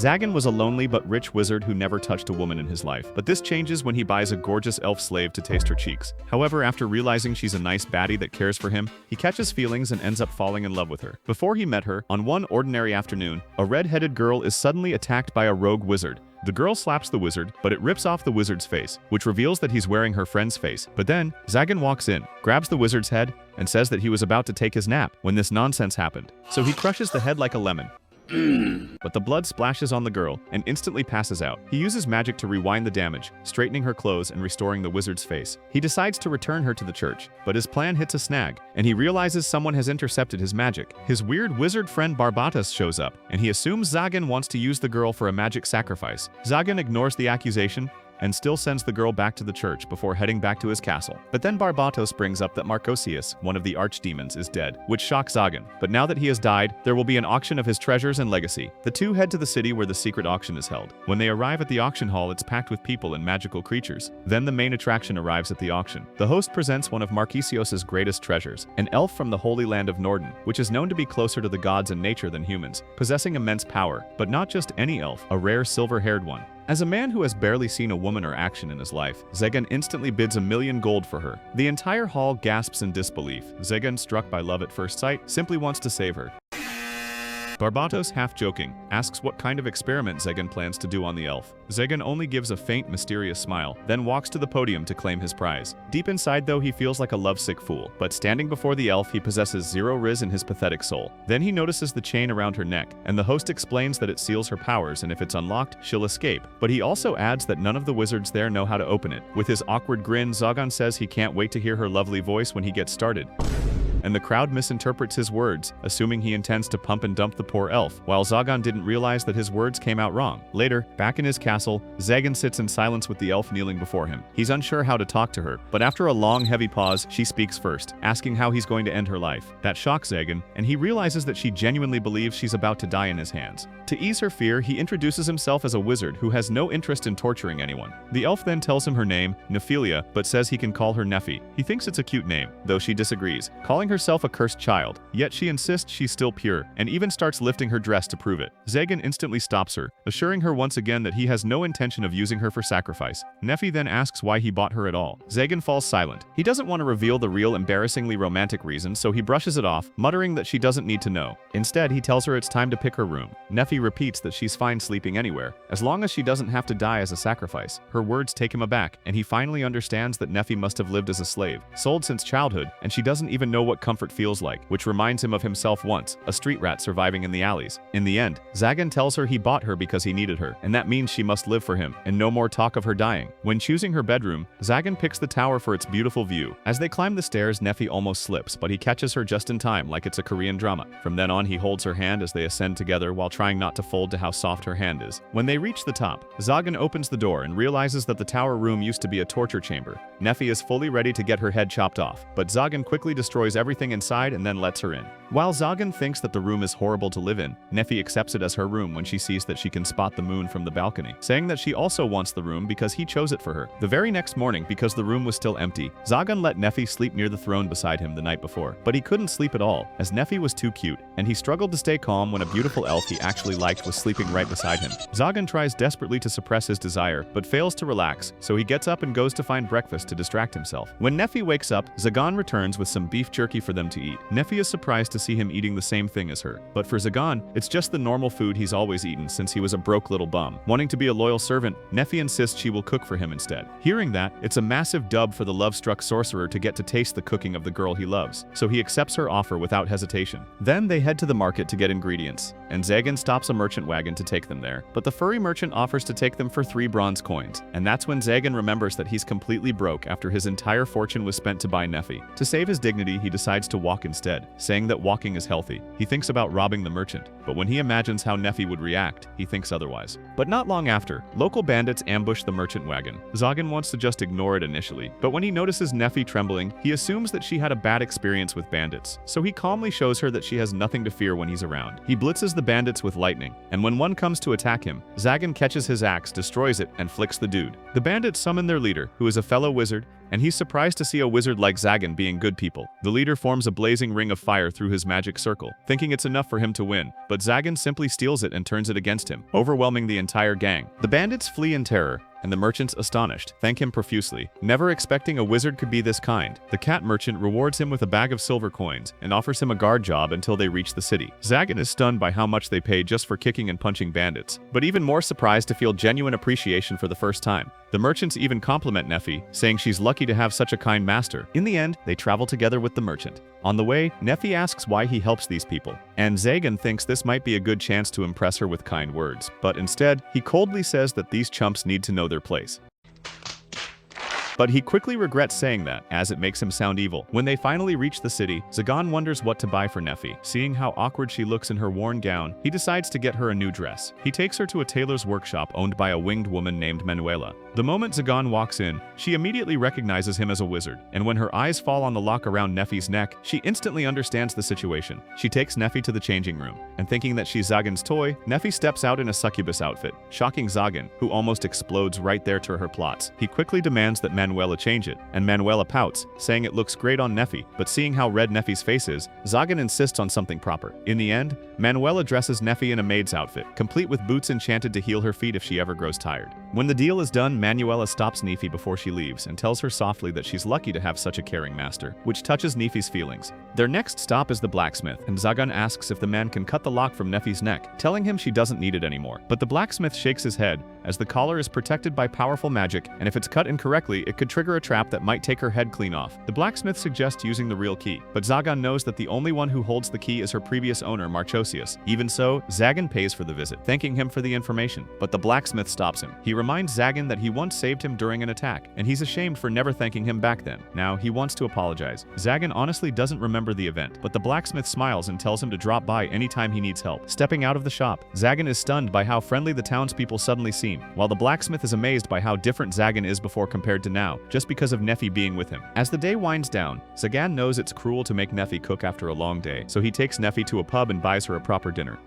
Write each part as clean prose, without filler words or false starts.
Zagan was a lonely but rich wizard who never touched a woman in his life, but this changes when he buys a gorgeous elf slave to taste her cheeks. However, after realizing she's a nice baddie that cares for him, he catches feelings and ends up falling in love with her. Before he met her, on one ordinary afternoon, a red-headed girl is suddenly attacked by a rogue wizard. The girl slaps the wizard, but it rips off the wizard's face, which reveals that he's wearing her friend's face. But then, Zagan walks in, grabs the wizard's head, and says that he was about to take his nap when this nonsense happened. So he crushes the head like a lemon. But the blood splashes on the girl and instantly passes out. He uses magic to rewind the damage, straightening her clothes and restoring the wizard's face. He decides to return her to the church, but his plan hits a snag, and he realizes someone has intercepted his magic. His weird wizard friend Barbatos shows up, and he assumes Zagan wants to use the girl for a magic sacrifice. Zagan ignores the accusation and still sends the girl back to the church before heading back to his castle. But then Barbatos brings up that Marcosius, one of the archdemons, is dead, which shocks Zagan. But now that he has died, there will be an auction of his treasures and legacy. The two head to the city where the secret auction is held. When they arrive at the auction hall, it's packed with people and magical creatures. Then the main attraction arrives at the auction. The host presents one of Marcosius's greatest treasures, an elf from the Holy Land of Norden, which is known to be closer to the gods and nature than humans, possessing immense power. But not just any elf, a rare silver-haired one. As a man who has barely seen a woman or action in his life, Zagan instantly bids 1,000,000 gold for her. The entire hall gasps in disbelief. Zagan, struck by love at first sight, simply wants to save her. Barbatos, half joking, asks what kind of experiment Zagan plans to do on the elf. Zagan only gives a faint, mysterious smile, then walks to the podium to claim his prize. Deep inside though, he feels like a lovesick fool, but standing before the elf, he possesses 0 riz in his pathetic soul. Then he notices the chain around her neck, and the host explains that it seals her powers, and if it's unlocked, she'll escape. But he also adds that none of the wizards there know how to open it. With his awkward grin, Zagan says he can't wait to hear her lovely voice when he gets started. And the crowd misinterprets his words, assuming he intends to pump and dump the poor elf, while Zagan didn't realize that his words came out wrong. Later, back in his castle, Zagan sits in silence with the elf kneeling before him. He's unsure how to talk to her, but after a long, heavy pause, she speaks first, asking how he's going to end her life. That shocks Zagan, and he realizes that she genuinely believes she's about to die in his hands. To ease her fear, he introduces himself as a wizard who has no interest in torturing anyone. The elf then tells him her name, Nephilia, but says he can call her Nephi. He thinks it's a cute name, though she disagrees, calling herself a cursed child. Yet she insists she's still pure, and even starts lifting her dress to prove it. Zagan instantly stops her, assuring her once again that he has no intention of using her for sacrifice. Nephi then asks why he bought her at all. Zagan falls silent. He doesn't want to reveal the real embarrassingly romantic reason, so he brushes it off, muttering that she doesn't need to know. Instead, he tells her it's time to pick her room. Nephi repeats that she's fine sleeping anywhere, as long as she doesn't have to die as a sacrifice. Her words take him aback, and he finally understands that Nephi must have lived as a slave, sold since childhood, and she doesn't even know what comfort feels like, which reminds him of himself once, a street rat surviving in the alleys. In the end, Zagan tells her he bought her because he needed her, and that means she must live for him, and no more talk of her dying. When choosing her bedroom, Zagan picks the tower for its beautiful view. As they climb the stairs, Nephi almost slips, but he catches her just in time, like it's a Korean drama. From then on, he holds her hand as they ascend together while trying not to fold to how soft her hand is. When they reach the top, Zagan opens the door and realizes that the tower room used to be a torture chamber. Nephi is fully ready to get her head chopped off, but Zagan quickly destroys everything inside and then lets her in. While Zagan thinks that the room is horrible to live in, Nephi accepts it as her room when she sees that she can spot the moon from the balcony, saying that she also wants the room because he chose it for her. The very next morning, because the room was still empty, Zagan let Nephi sleep near the throne beside him the night before, but he couldn't sleep at all, as Nephi was too cute, and he struggled to stay calm when a beautiful elf he actually liked was sleeping right beside him. Zagan tries desperately to suppress his desire, but fails to relax, so he gets up and goes to find breakfast to distract himself. When Nephi wakes up, Zagan returns with some beef jerky for them to eat. Nephi is surprised to see him eating the same thing as her, but for Zagan, it's just the normal food he's always eaten since he was a broke little bum. Wanting to be a loyal servant, Nephi insists she will cook for him instead. Hearing that, it's a massive dub for the love-struck sorcerer to get to taste the cooking of the girl he loves, so he accepts her offer without hesitation. Then they head to the market to get ingredients, and Zagan stops a merchant wagon to take them there, but the furry merchant offers to take them for 3 bronze coins, and that's when Zagan remembers that he's completely broke after his entire fortune was spent to buy Nephi. To save his dignity, he decides to walk instead, saying that walking is healthy. He thinks about robbing the merchant, but when he imagines how Nephi would react, he thinks otherwise. But not long after, local bandits ambush the merchant wagon. Zagan wants to just ignore it initially, but when he notices Nephi trembling, he assumes that she had a bad experience with bandits, so he calmly shows her that she has nothing to fear when he's around. He blitzes the bandits with lightning, and when one comes to attack him, Zagan catches his axe, destroys it, and flicks the dude. The bandits summon their leader, who is a fellow wizard, and he's surprised to see a wizard like Zagan being good people. The leader forms a blazing ring of fire through his magic circle, thinking it's enough for him to win, but Zagan simply steals it and turns it against him, overwhelming the entire gang. The bandits flee in terror, and the merchants, astonished, thank him profusely, never expecting a wizard could be this kind. The cat merchant rewards him with a bag of silver coins and offers him a guard job until they reach the city. Zagan is stunned by how much they pay just for kicking and punching bandits, but even more surprised to feel genuine appreciation for the first time. The merchants even compliment Neffy, saying she's lucky to have such a kind master. In the end, they travel together with the merchant. On the way, Neffy asks why he helps these people, and Zagan thinks this might be a good chance to impress her with kind words, but instead, he coldly says that these chumps need to know their place. But he quickly regrets saying that, as it makes him sound evil. When they finally reach the city, Zagan wonders what to buy for Neffy. Seeing how awkward she looks in her worn gown, he decides to get her a new dress. He takes her to a tailor's workshop owned by a winged woman named Manuela. The moment Zagan walks in, she immediately recognizes him as a wizard, and when her eyes fall on the lock around Neffy's neck, she instantly understands the situation. She takes Neffy to the changing room, and thinking that she's Zagan's toy, Neffy steps out in a succubus outfit, shocking Zagan, who almost explodes right there to her plots. He quickly demands that Manuela change it, and Manuela pouts, saying it looks great on Neffy, but seeing how red Neffy's face is, Zagan insists on something proper. In the end, Manuela dresses Neffy in a maid's outfit, complete with boots enchanted to heal her feet if she ever grows tired. When the deal is done, Manuela stops Neffy before she leaves and tells her softly that she's lucky to have such a caring master, which touches Neffy's feelings. Their next stop is the blacksmith, and Zagan asks if the man can cut the lock from Neffy's neck, telling him she doesn't need it anymore. But the blacksmith shakes his head, as the collar is protected by powerful magic, and if it's cut incorrectly, it could trigger a trap that might take her head clean off. The blacksmith suggests using the real key, but Zagan knows that the only one who holds the key is her previous owner, Marchosius. Even so, Zagan pays for the visit, thanking him for the information, but the blacksmith stops him. He reminds Zagan that he once saved him during an attack, and he's ashamed for never thanking him back then. Now, he wants to apologize. Zagan honestly doesn't remember the event, but the blacksmith smiles and tells him to drop by anytime he needs help. Stepping out of the shop, Zagan is stunned by how friendly the townspeople suddenly seem, while the blacksmith is amazed by how different Zagan is before compared to now, just because of Neffy being with him. As the day winds down, Zagan knows it's cruel to make Neffy cook after a long day, so he takes Neffy to a pub and buys her a proper dinner.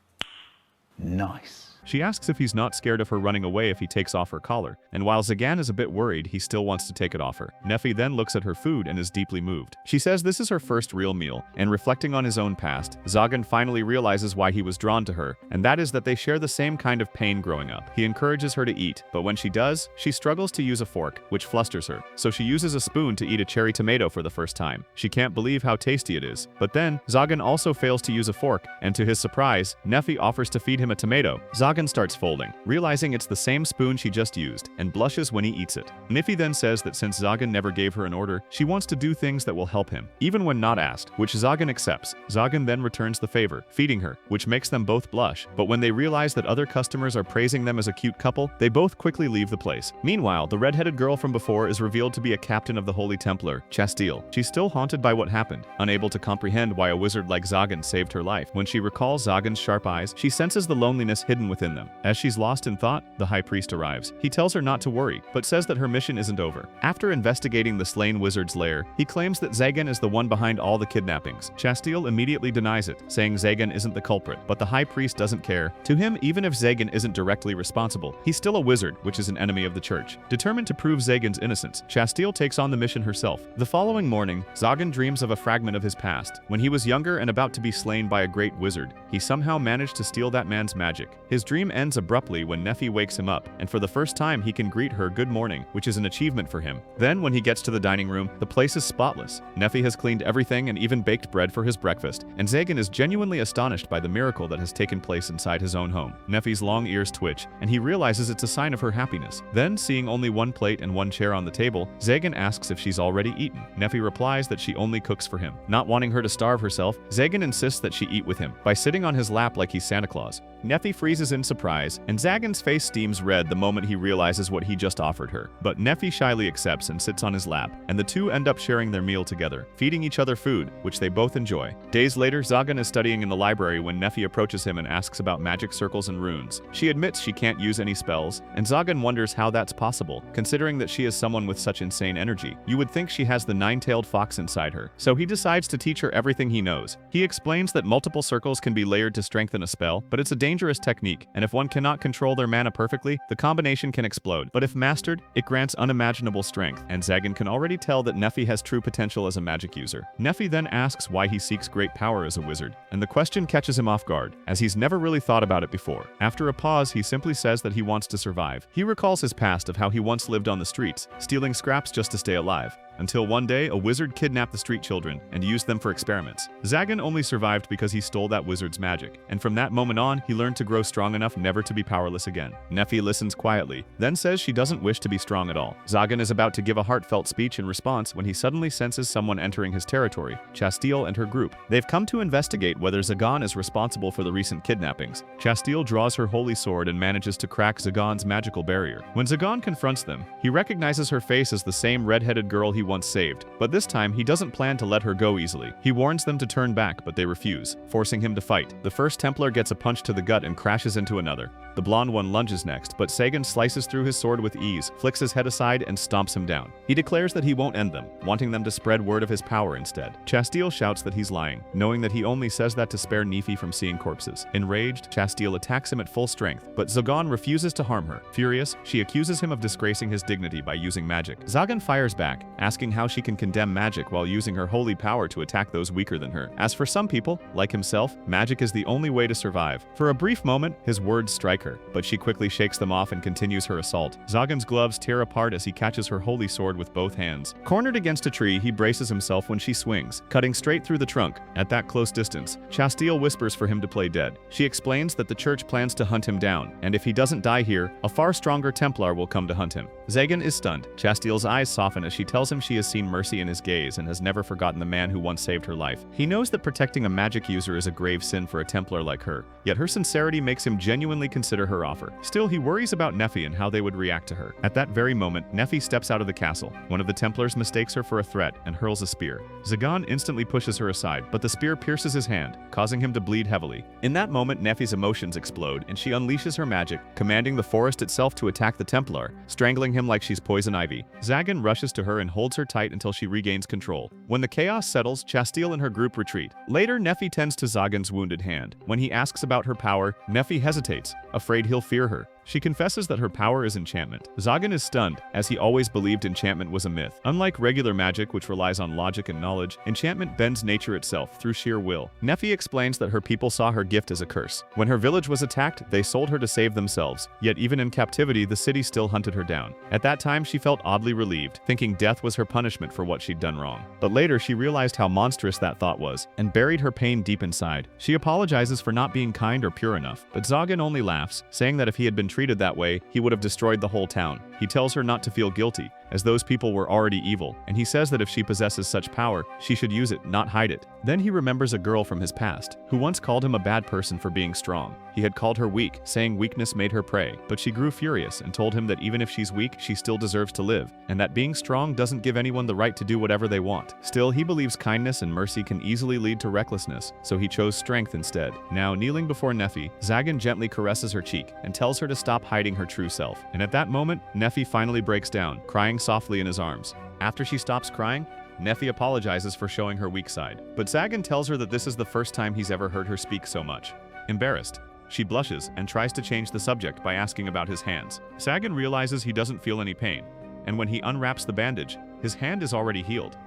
Nice. She asks if he's not scared of her running away if he takes off her collar, and while Zagan is a bit worried, he still wants to take it off her. Neffy then looks at her food and is deeply moved. She says this is her first real meal, and reflecting on his own past, Zagan finally realizes why he was drawn to her, and that is that they share the same kind of pain growing up. He encourages her to eat, but when she does, she struggles to use a fork, which flusters her, so she uses a spoon to eat a cherry tomato for the first time. She can't believe how tasty it is, but then, Zagan also fails to use a fork, and to his surprise, Neffy offers to feed him a tomato. Zagan starts folding, realizing it's the same spoon she just used, and blushes when he eats it. Neffy then says that since Zagan never gave her an order, she wants to do things that will help him, even when not asked, which Zagan accepts. Zagan then returns the favor, feeding her, which makes them both blush, but when they realize that other customers are praising them as a cute couple, they both quickly leave the place. Meanwhile, the red-headed girl from before is revealed to be a captain of the Holy Templar, Chastille. She's still haunted by what happened, unable to comprehend why a wizard like Zagan saved her life. When she recalls Zagan's sharp eyes, she senses the loneliness hidden within them. As she's lost in thought, the high priest arrives. He tells her not to worry, but says that her mission isn't over. After investigating the slain wizard's lair, he claims that Zagan is the one behind all the kidnappings. Chastille immediately denies it, saying Zagan isn't the culprit, but the high priest doesn't care. To him, even if Zagan isn't directly responsible, he's still a wizard, which is an enemy of the church. Determined to prove Zagan's innocence, Chastille takes on the mission herself. The following morning, Zagan dreams of a fragment of his past. When he was younger and about to be slain by a great wizard, he somehow managed to steal that man's magic. His dream ends abruptly when Neffy wakes him up, and for the first time he can greet her good morning, which is an achievement for him. Then when he gets to the dining room, the place is spotless. Neffy has cleaned everything and even baked bread for his breakfast, and Zagan is genuinely astonished by the miracle that has taken place inside his own home. Neffy's long ears twitch, and he realizes it's a sign of her happiness. Then, seeing only one plate and one chair on the table, Zagan asks if she's already eaten. Neffy replies that she only cooks for him. Not wanting her to starve herself, Zagan insists that she eat with him, by sitting on his lap like he's Santa Claus. Neffy freezes in surprise, and Zagan's face steams red the moment he realizes what he just offered her. But Neffy shyly accepts and sits on his lap, and the two end up sharing their meal together, feeding each other food, which they both enjoy. Days later, Zagan is studying in the library when Neffy approaches him and asks about magic circles and runes. She admits she can't use any spells, and Zagan wonders how that's possible, considering that she is someone with such insane energy. You would think she has the nine-tailed fox inside her. So he decides to teach her everything he knows. He explains that multiple circles can be layered to strengthen a spell, but it's a dangerous technique, and if one cannot control their mana perfectly, the combination can explode. But if mastered, it grants unimaginable strength, and Zagan can already tell that Nephi has true potential as a magic user. Nephi then asks why he seeks great power as a wizard, and the question catches him off guard, as he's never really thought about it before. After a pause, he simply says that he wants to survive. He recalls his past of how he once lived on the streets, stealing scraps just to stay alive. Until one day, a wizard kidnapped the street children and used them for experiments. Zagan only survived because he stole that wizard's magic, and from that moment on, he learned to grow strong enough never to be powerless again. Nephi listens quietly, then says she doesn't wish to be strong at all. Zagan is about to give a heartfelt speech in response when he suddenly senses someone entering his territory, Chastile and her group. They've come to investigate whether Zagan is responsible for the recent kidnappings. Chastile draws her holy sword and manages to crack Zagan's magical barrier. When Zagan confronts them, he recognizes her face as the same red-headed girl he once saved, but this time he doesn't plan to let her go easily. He warns them to turn back, but they refuse, forcing him to fight. The first Templar gets a punch to the gut and crashes into another. The blonde one lunges next, but Zagan slices through his sword with ease, flicks his head aside, and stomps him down. He declares that he won't end them, wanting them to spread word of his power instead. Chastile shouts that he's lying, knowing that he only says that to spare Nephi from seeing corpses. Enraged, Chastile attacks him at full strength, but Zagan refuses to harm her. Furious, she accuses him of disgracing his dignity by using magic. Zagan fires back, asking how she can condemn magic while using her holy power to attack those weaker than her. As for some people, like himself, magic is the only way to survive. For a brief moment, his words strike her, but she quickly shakes them off and continues her assault. Zagan's gloves tear apart as he catches her holy sword with both hands. Cornered against a tree, he braces himself when she swings, cutting straight through the trunk. At that close distance, Chastile whispers for him to play dead. She explains that the church plans to hunt him down, and if he doesn't die here, a far stronger Templar will come to hunt him. Zagan is stunned. Chastile's eyes soften as she tells him she has seen mercy in his gaze and has never forgotten the man who once saved her life. He knows that protecting a magic user is a grave sin for a Templar like her, yet her sincerity makes him genuinely consider her offer. Still, he worries about Nephi and how they would react to her. At that very moment, Nephi steps out of the castle. One of the Templars mistakes her for a threat and hurls a spear. Zagan instantly pushes her aside, but the spear pierces his hand, causing him to bleed heavily. In that moment, Nephi's emotions explode, and she unleashes her magic, commanding the forest itself to attack the Templar, strangling him like she's poison ivy. Zagan rushes to her and holds her tight until she regains control. When the chaos settles, Chastile and her group retreat. Later, Nephi tends to Zagan's wounded hand. When he asks about her power, Nephi hesitates, afraid he'll fear her. She confesses that her power is enchantment. Zagan is stunned, as he always believed enchantment was a myth. Unlike regular magic, which relies on logic and knowledge, enchantment bends nature itself through sheer will. Nephi explains that her people saw her gift as a curse. When her village was attacked, they sold her to save themselves, yet even in captivity, the city still hunted her down. At that time, she felt oddly relieved, thinking death was her punishment for what she'd done wrong. But later, she realized how monstrous that thought was, and buried her pain deep inside. She apologizes for not being kind or pure enough, but Zagan only laughs, saying that if he had been treated that way, he would have destroyed the whole town. He tells her not to feel guilty, as those people were already evil, and he says that if she possesses such power, she should use it, not hide it. Then he remembers a girl from his past, who once called him a bad person for being strong. He had called her weak, saying weakness made her prey, but she grew furious and told him that even if she's weak, she still deserves to live, and that being strong doesn't give anyone the right to do whatever they want. Still, he believes kindness and mercy can easily lead to recklessness, so he chose strength instead. Now, kneeling before Nephi, Zagan gently caresses her cheek and tells her to stop hiding her true self. And at that moment, Nephi finally breaks down, crying softly in his arms. After she stops crying, Nephi apologizes for showing her weak side, but Zagan tells her that this is the first time he's ever heard her speak so much. Embarrassed, she blushes and tries to change the subject by asking about his hands. Zagan realizes he doesn't feel any pain, and when he unwraps the bandage, his hand is already healed.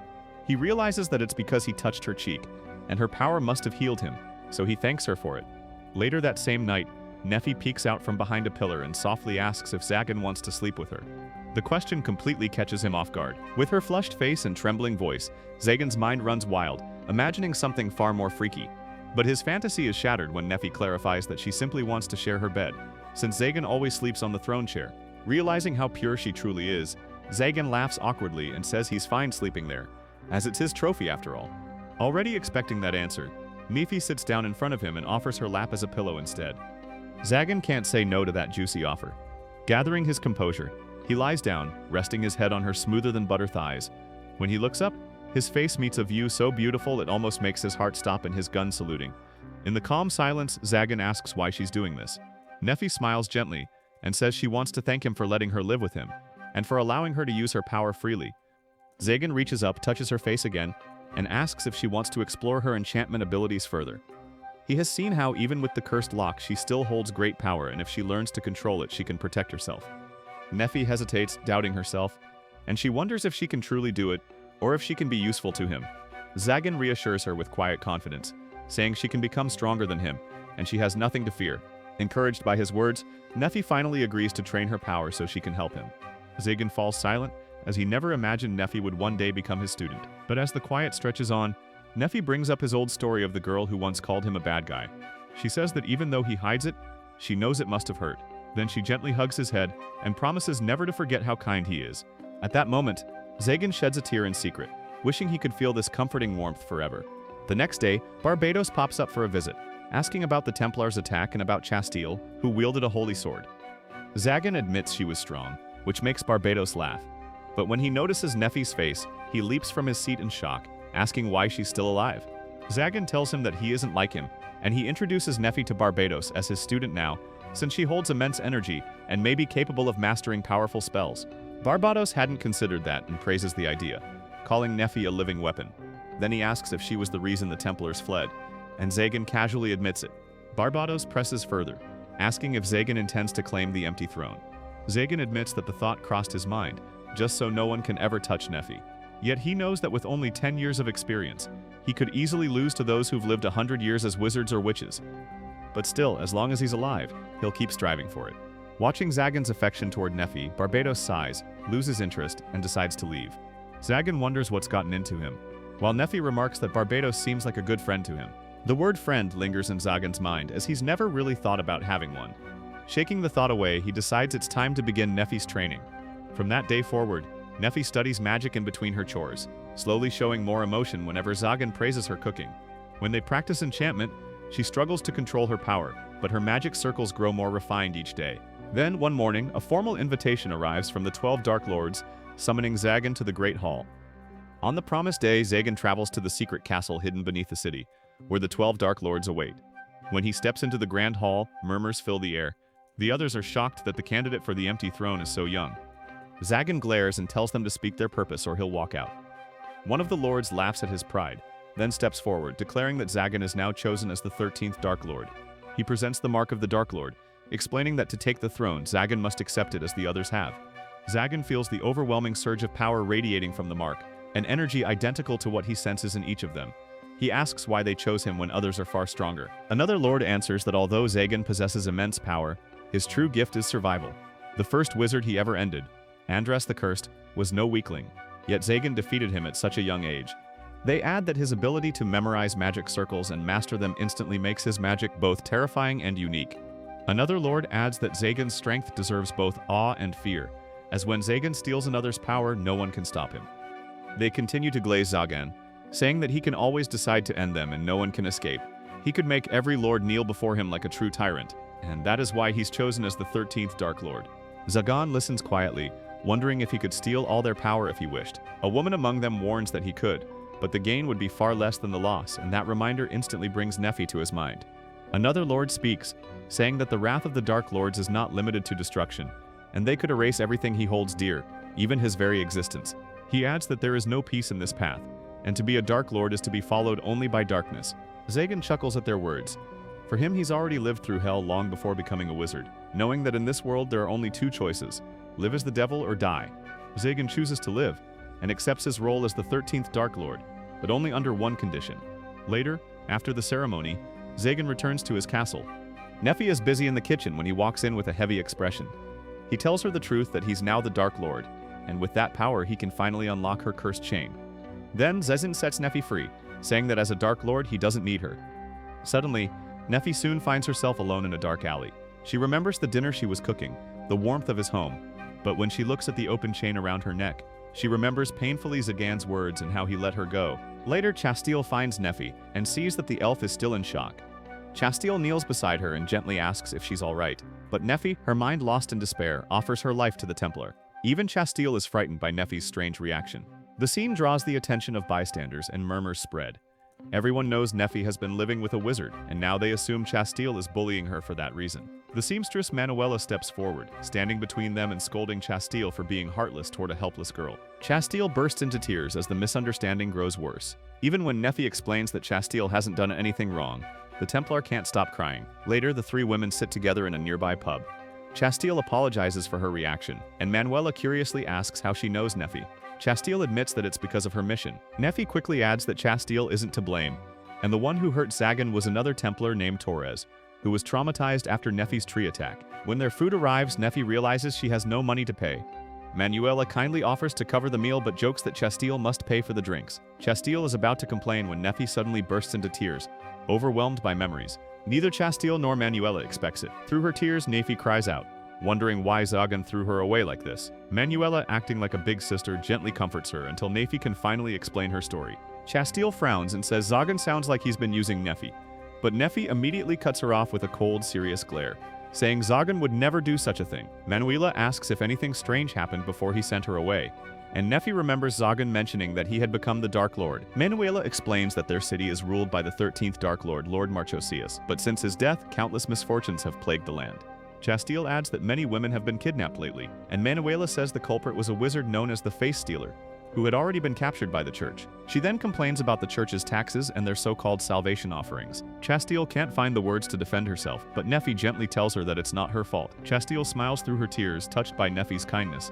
He realizes that it's because he touched her cheek, and her power must have healed him, so he thanks her for it. Later that same night, Nephi peeks out from behind a pillar and softly asks if Zagan wants to sleep with her. The question completely catches him off guard. With her flushed face and trembling voice, Zagan's mind runs wild, imagining something far more freaky. But his fantasy is shattered when Nephi clarifies that she simply wants to share her bed, since Zagan always sleeps on the throne chair. Realizing how pure she truly is, Zagan laughs awkwardly and says he's fine sleeping there, as it's his trophy after all. Already expecting that answer, Nephi sits down in front of him and offers her lap as a pillow instead. Zagan can't say no to that juicy offer. Gathering his composure, he lies down, resting his head on her smoother-than-butter thighs. When he looks up, his face meets a view so beautiful it almost makes his heart stop and his gun saluting. In the calm silence, Zagan asks why she's doing this. Nephi smiles gently and says she wants to thank him for letting her live with him, and for allowing her to use her power freely. Zagan reaches up, touches her face again, and asks if she wants to explore her enchantment abilities further. He has seen how even with the cursed lock she still holds great power, and if she learns to control it she can protect herself. Nephi hesitates, doubting herself, and she wonders if she can truly do it, or if she can be useful to him. Zagan reassures her with quiet confidence, saying she can become stronger than him, and she has nothing to fear. Encouraged by his words, Nephi finally agrees to train her power so she can help him. Zagan falls silent, as he never imagined Nephi would one day become his student. But as the quiet stretches on, Nephi brings up his old story of the girl who once called him a bad guy. She says that even though he hides it, she knows it must have hurt. Then she gently hugs his head and promises never to forget how kind he is. At that moment, Zagan sheds a tear in secret, wishing he could feel this comforting warmth forever. The next day, Barbados pops up for a visit, asking about the Templar's attack and about Chastille, who wielded a holy sword. Zagan admits she was strong, which makes Barbados laugh. But when he notices Nephi's face, he leaps from his seat in shock, asking why she's still alive. Zagan tells him that he isn't like him, and he introduces Nephi to Barbados as his student now, since she holds immense energy and may be capable of mastering powerful spells. Barbados hadn't considered that and praises the idea, calling Nephi a living weapon. Then he asks if she was the reason the Templars fled, and Zagan casually admits it. Barbados presses further, asking if Zagan intends to claim the empty throne. Zagan admits that the thought crossed his mind, just so no one can ever touch Nephi. Yet he knows that with only 10 years of experience, he could easily lose to those who've lived 100 years as wizards or witches. But still, as long as he's alive, he'll keep striving for it. Watching Zagan's affection toward Nephi, Barbados sighs, loses interest, and decides to leave. Zagan wonders what's gotten into him, while Nephi remarks that Barbados seems like a good friend to him. The word friend lingers in Zagan's mind, as he's never really thought about having one. Shaking the thought away, he decides it's time to begin Nephi's training. From that day forward, Nephi studies magic in between her chores, slowly showing more emotion whenever Zagan praises her cooking. When they practice enchantment, she struggles to control her power, but her magic circles grow more refined each day. Then, one morning, a formal invitation arrives from the 12 Dark Lords, summoning Zagan to the Great Hall. On the promised day, Zagan travels to the secret castle hidden beneath the city, where the 12 Dark Lords await. When he steps into the Grand Hall, murmurs fill the air. The others are shocked that the candidate for the empty throne is so young. Zagan glares and tells them to speak their purpose or he'll walk out. One of the lords laughs at his pride, then steps forward, declaring that Zagan is now chosen as the 13th Dark Lord. He presents the mark of the Dark Lord, explaining that to take the throne, Zagan must accept it as the others have. Zagan feels the overwhelming surge of power radiating from the mark, an energy identical to what he senses in each of them. He asks why they chose him when others are far stronger. Another lord answers that although Zagan possesses immense power, his true gift is survival. The first wizard he ever ended, Andras the Cursed, was no weakling, yet Zagan defeated him at such a young age. They add that his ability to memorize magic circles and master them instantly makes his magic both terrifying and unique. Another lord adds that Zagan's strength deserves both awe and fear, as when Zagan steals another's power, no one can stop him. They continue to glaze Zagan, saying that he can always decide to end them and no one can escape. He could make every lord kneel before him like a true tyrant, and that is why he's chosen as the 13th Dark Lord. Zagan listens quietly, wondering if he could steal all their power if he wished. A woman among them warns that he could, but the gain would be far less than the loss, and that reminder instantly brings Nephi to his mind. Another lord speaks, saying that the wrath of the Dark Lords is not limited to destruction, and they could erase everything he holds dear, even his very existence. He adds that there is no peace in this path, and to be a Dark Lord is to be followed only by darkness. Zagan chuckles at their words. For him, he's already lived through hell long before becoming a wizard, knowing that in this world there are only two choices: live as the devil or die. Zagan chooses to live, and accepts his role as the 13th Dark Lord, but only under one condition. Later, after the ceremony, Zagan returns to his castle. Nephi is busy in the kitchen when he walks in with a heavy expression. He tells her the truth that he's now the Dark Lord, and with that power he can finally unlock her cursed chain. Then Zagan sets Nephi free, saying that as a Dark Lord he doesn't need her. Suddenly, Nephi soon finds herself alone in a dark alley. She remembers the dinner she was cooking, the warmth of his home, but when she looks at the open chain around her neck, she remembers painfully Zagan's words and how he let her go. Later, Chastille finds Nephi and sees that the elf is still in shock. Chastille kneels beside her and gently asks if she's all right, but Nephi, her mind lost in despair, offers her life to the Templar. Even Chastille is frightened by Nephi's strange reaction. The scene draws the attention of bystanders and murmurs spread. Everyone knows Nephi has been living with a wizard, and now they assume Chastille is bullying her for that reason. The seamstress Manuela steps forward, standing between them and scolding Chastille for being heartless toward a helpless girl. Chastille bursts into tears as the misunderstanding grows worse. Even when Nephi explains that Chastille hasn't done anything wrong, The Templar can't stop crying. Later, the three women sit together in a nearby pub. Chastille apologizes for her reaction, and Manuela curiously asks how she knows Neffy. Chastille admits that it's because of her mission. Neffy quickly adds that Chastille isn't to blame, and the one who hurt Zagan was another Templar named Torres, who was traumatized after Neffy's tree attack. When their food arrives, Neffy realizes she has no money to pay. Manuela kindly offers to cover the meal but jokes that Chastille must pay for the drinks. Chastille is about to complain when Neffy suddenly bursts into tears, overwhelmed by memories. Neither Chastille nor Manuela expects it. Through her tears, Neffy cries out, wondering why Zagan threw her away like this. Manuela, acting like a big sister, gently comforts her until Neffy can finally explain her story. Chastille frowns and says Zagan sounds like he's been using Neffy, but Neffy immediately cuts her off with a cold, serious glare, saying Zagan would never do such a thing. Manuela asks if anything strange happened before he sent her away, and Neffy remembers Zagan mentioning that he had become the Dark Lord. Manuela explains that their city is ruled by the 13th Dark Lord, Lord Marchosius, but since his death, countless misfortunes have plagued the land. Chastille adds that many women have been kidnapped lately, and Manuela says the culprit was a wizard known as the Face Stealer, who had already been captured by the church. She then complains about the church's taxes and their so-called salvation offerings. Chastille can't find the words to defend herself, but Neffy gently tells her that it's not her fault. Chastille smiles through her tears, touched by Neffy's kindness,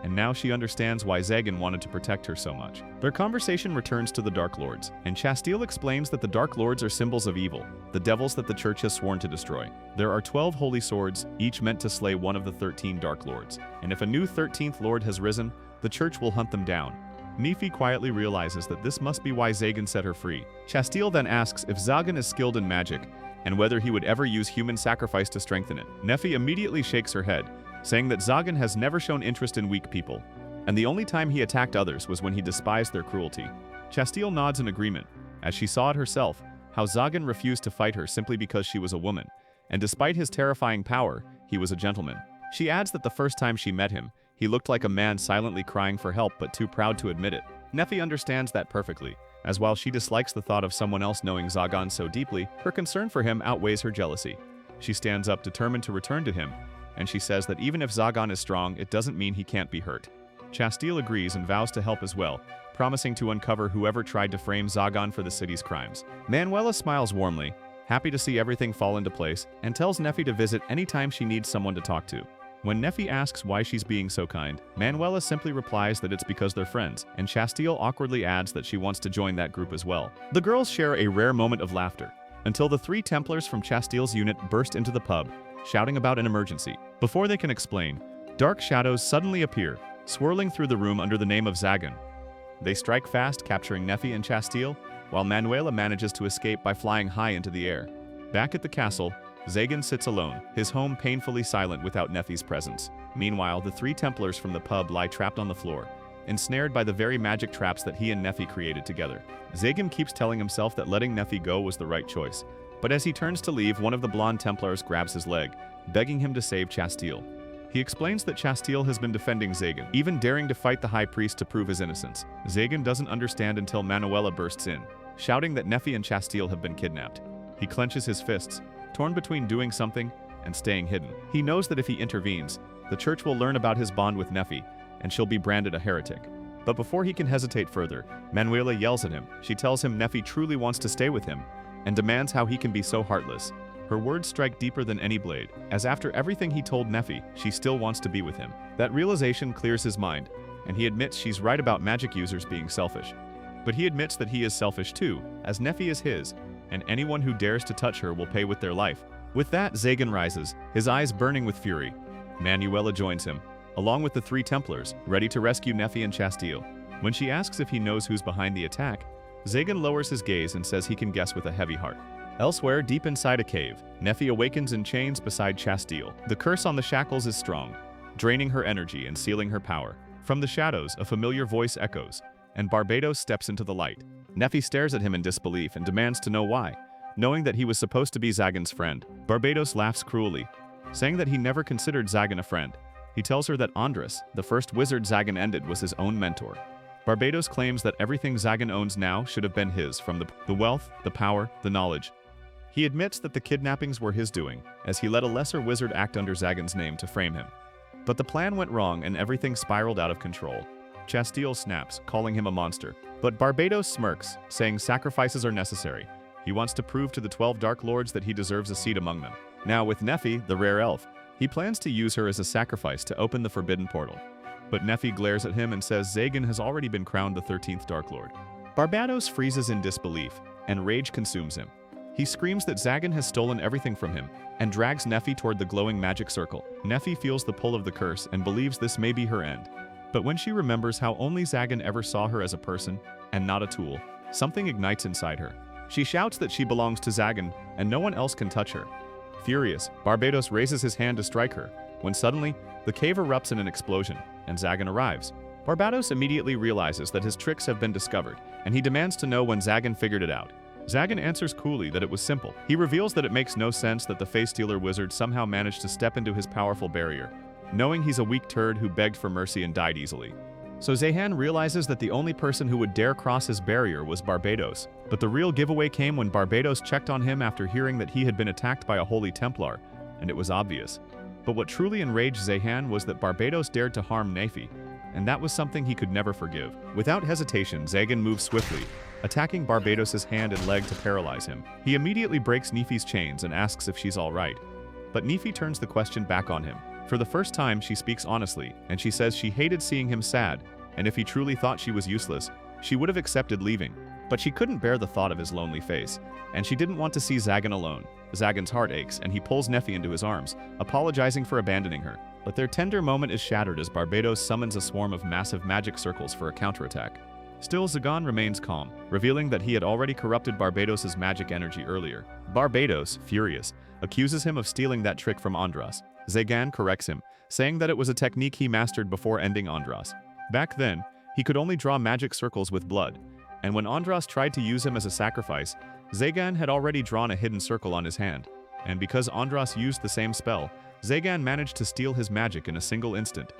and now she understands why Zagan wanted to protect her so much. Their conversation returns to the Dark Lords, and Chastille explains that the Dark Lords are symbols of evil, the devils that the church has sworn to destroy. There are 12 holy swords, each meant to slay one of the 13 Dark Lords, and if a new 13th Lord has risen, the church will hunt them down. Neffy quietly realizes that this must be why Zagan set her free. Chastille then asks if Zagan is skilled in magic, and whether he would ever use human sacrifice to strengthen it. Neffy immediately shakes her head, saying that Zagan has never shown interest in weak people, and the only time he attacked others was when he despised their cruelty. Chastille nods in agreement, as she saw it herself, how Zagan refused to fight her simply because she was a woman, and despite his terrifying power, he was a gentleman. She adds that the first time she met him, he looked like a man silently crying for help but too proud to admit it. Neffy understands that perfectly, as while she dislikes the thought of someone else knowing Zagan so deeply, her concern for him outweighs her jealousy. She stands up determined to return to him, and she says that even if Zagan is strong, it doesn't mean he can't be hurt. Chastille agrees and vows to help as well, promising to uncover whoever tried to frame Zagan for the city's crimes. Manuela smiles warmly, happy to see everything fall into place, and tells Neffy to visit anytime she needs someone to talk to. When Neffy asks why she's being so kind, Manuela simply replies that it's because they're friends, and Chastille awkwardly adds that she wants to join that group as well. The girls share a rare moment of laughter, until the three Templars from Chastille's unit burst into the pub, shouting about an emergency. Before they can explain, dark shadows suddenly appear, swirling through the room under the name of Zagan. They strike fast, capturing Neffy and Chastille, while Manuela manages to escape by flying high into the air. Back at the castle, Zagan sits alone, his home painfully silent without Neffy's presence. Meanwhile, the three Templars from the pub lie trapped on the floor, ensnared by the very magic traps that he and Neffy created together. Zagan keeps telling himself that letting Neffy go was the right choice, but as he turns to leave, one of the blonde Templars grabs his leg, begging him to save Chastille. He explains that Chastille has been defending Zagan, even daring to fight the High Priest to prove his innocence. Zagan doesn't understand until Manuela bursts in, shouting that Neffy and Chastille have been kidnapped. He clenches his fists, torn between doing something and staying hidden. He knows that if he intervenes, the church will learn about his bond with Neffy, and she'll be branded a heretic. But before he can hesitate further, Manuela yells at him. She tells him Neffy truly wants to stay with him, and demands how he can be so heartless. Her words strike deeper than any blade, as after everything he told Neffy, she still wants to be with him. That realization clears his mind, and he admits she's right about magic users being selfish. But he admits that he is selfish too, as Neffy is his, and anyone who dares to touch her will pay with their life. With that, Zagan rises, his eyes burning with fury. Manuela joins him, along with the three Templars, ready to rescue Neffy and Chastille. When she asks if he knows who's behind the attack, Zagan lowers his gaze and says he can guess with a heavy heart. Elsewhere, deep inside a cave, Neffy awakens in chains beside Chastille. The curse on the shackles is strong, draining her energy and sealing her power. From the shadows, a familiar voice echoes, and Barbados steps into the light. Neffy stares at him in disbelief and demands to know why, knowing that he was supposed to be Zagan's friend. Barbados laughs cruelly, saying that he never considered Zagan a friend. He tells her that Andres, the first wizard Zagan ended, was his own mentor. Barbados claims that everything Zagan owns now should have been his, from the wealth, the power, the knowledge. He admits that the kidnappings were his doing, as he let a lesser wizard act under Zagan's name to frame him. But the plan went wrong and everything spiraled out of control. Chastille snaps, calling him a monster. But Barbados smirks, saying sacrifices are necessary. He wants to prove to the 12 Dark Lords that he deserves a seat among them. Now with Nephi, the rare elf, he plans to use her as a sacrifice to open the forbidden portal. But Nephi glares at him and says Zagan has already been crowned the 13th Dark Lord. Barbados freezes in disbelief, and rage consumes him. He screams that Zagan has stolen everything from him, and drags Nephi toward the glowing magic circle. Nephi feels the pull of the curse and believes this may be her end. But when she remembers how only Zagan ever saw her as a person, and not a tool, something ignites inside her. She shouts that she belongs to Zagan, and no one else can touch her. Furious, Barbados raises his hand to strike her, when suddenly, the cave erupts in an explosion, and Zagan arrives. Barbados immediately realizes that his tricks have been discovered, and he demands to know when Zagan figured it out. Zagan answers coolly that it was simple. He reveals that it makes no sense that the face-stealer wizard somehow managed to step into his powerful barrier, knowing he's a weak turd who begged for mercy and died easily. So Zahan realizes that the only person who would dare cross his barrier was Barbados. But the real giveaway came when Barbados checked on him after hearing that he had been attacked by a holy Templar, and it was obvious. But what truly enraged Zahan was that Barbados dared to harm Nephi, and that was something he could never forgive. Without hesitation, Zagan moves swiftly, attacking Barbados's hand and leg to paralyze him. He immediately breaks Nephi's chains and asks if she's alright. But Nephi turns the question back on him. For the first time, she speaks honestly, and she says she hated seeing him sad, and if he truly thought she was useless, she would have accepted leaving. But she couldn't bear the thought of his lonely face, and she didn't want to see Zagan alone. Zagan's heart aches, and he pulls Nephi into his arms, apologizing for abandoning her. But their tender moment is shattered as Barbados summons a swarm of massive magic circles for a counterattack. Still, Zagan remains calm, revealing that he had already corrupted Barbados's magic energy earlier. Barbados, furious, accuses him of stealing that trick from Andras. Zagan corrects him, saying that it was a technique he mastered before ending Andras. Back then, he could only draw magic circles with blood, and when Andras tried to use him as a sacrifice, Zagan had already drawn a hidden circle on his hand. And because Andras used the same spell, Zagan managed to steal his magic in a single instant.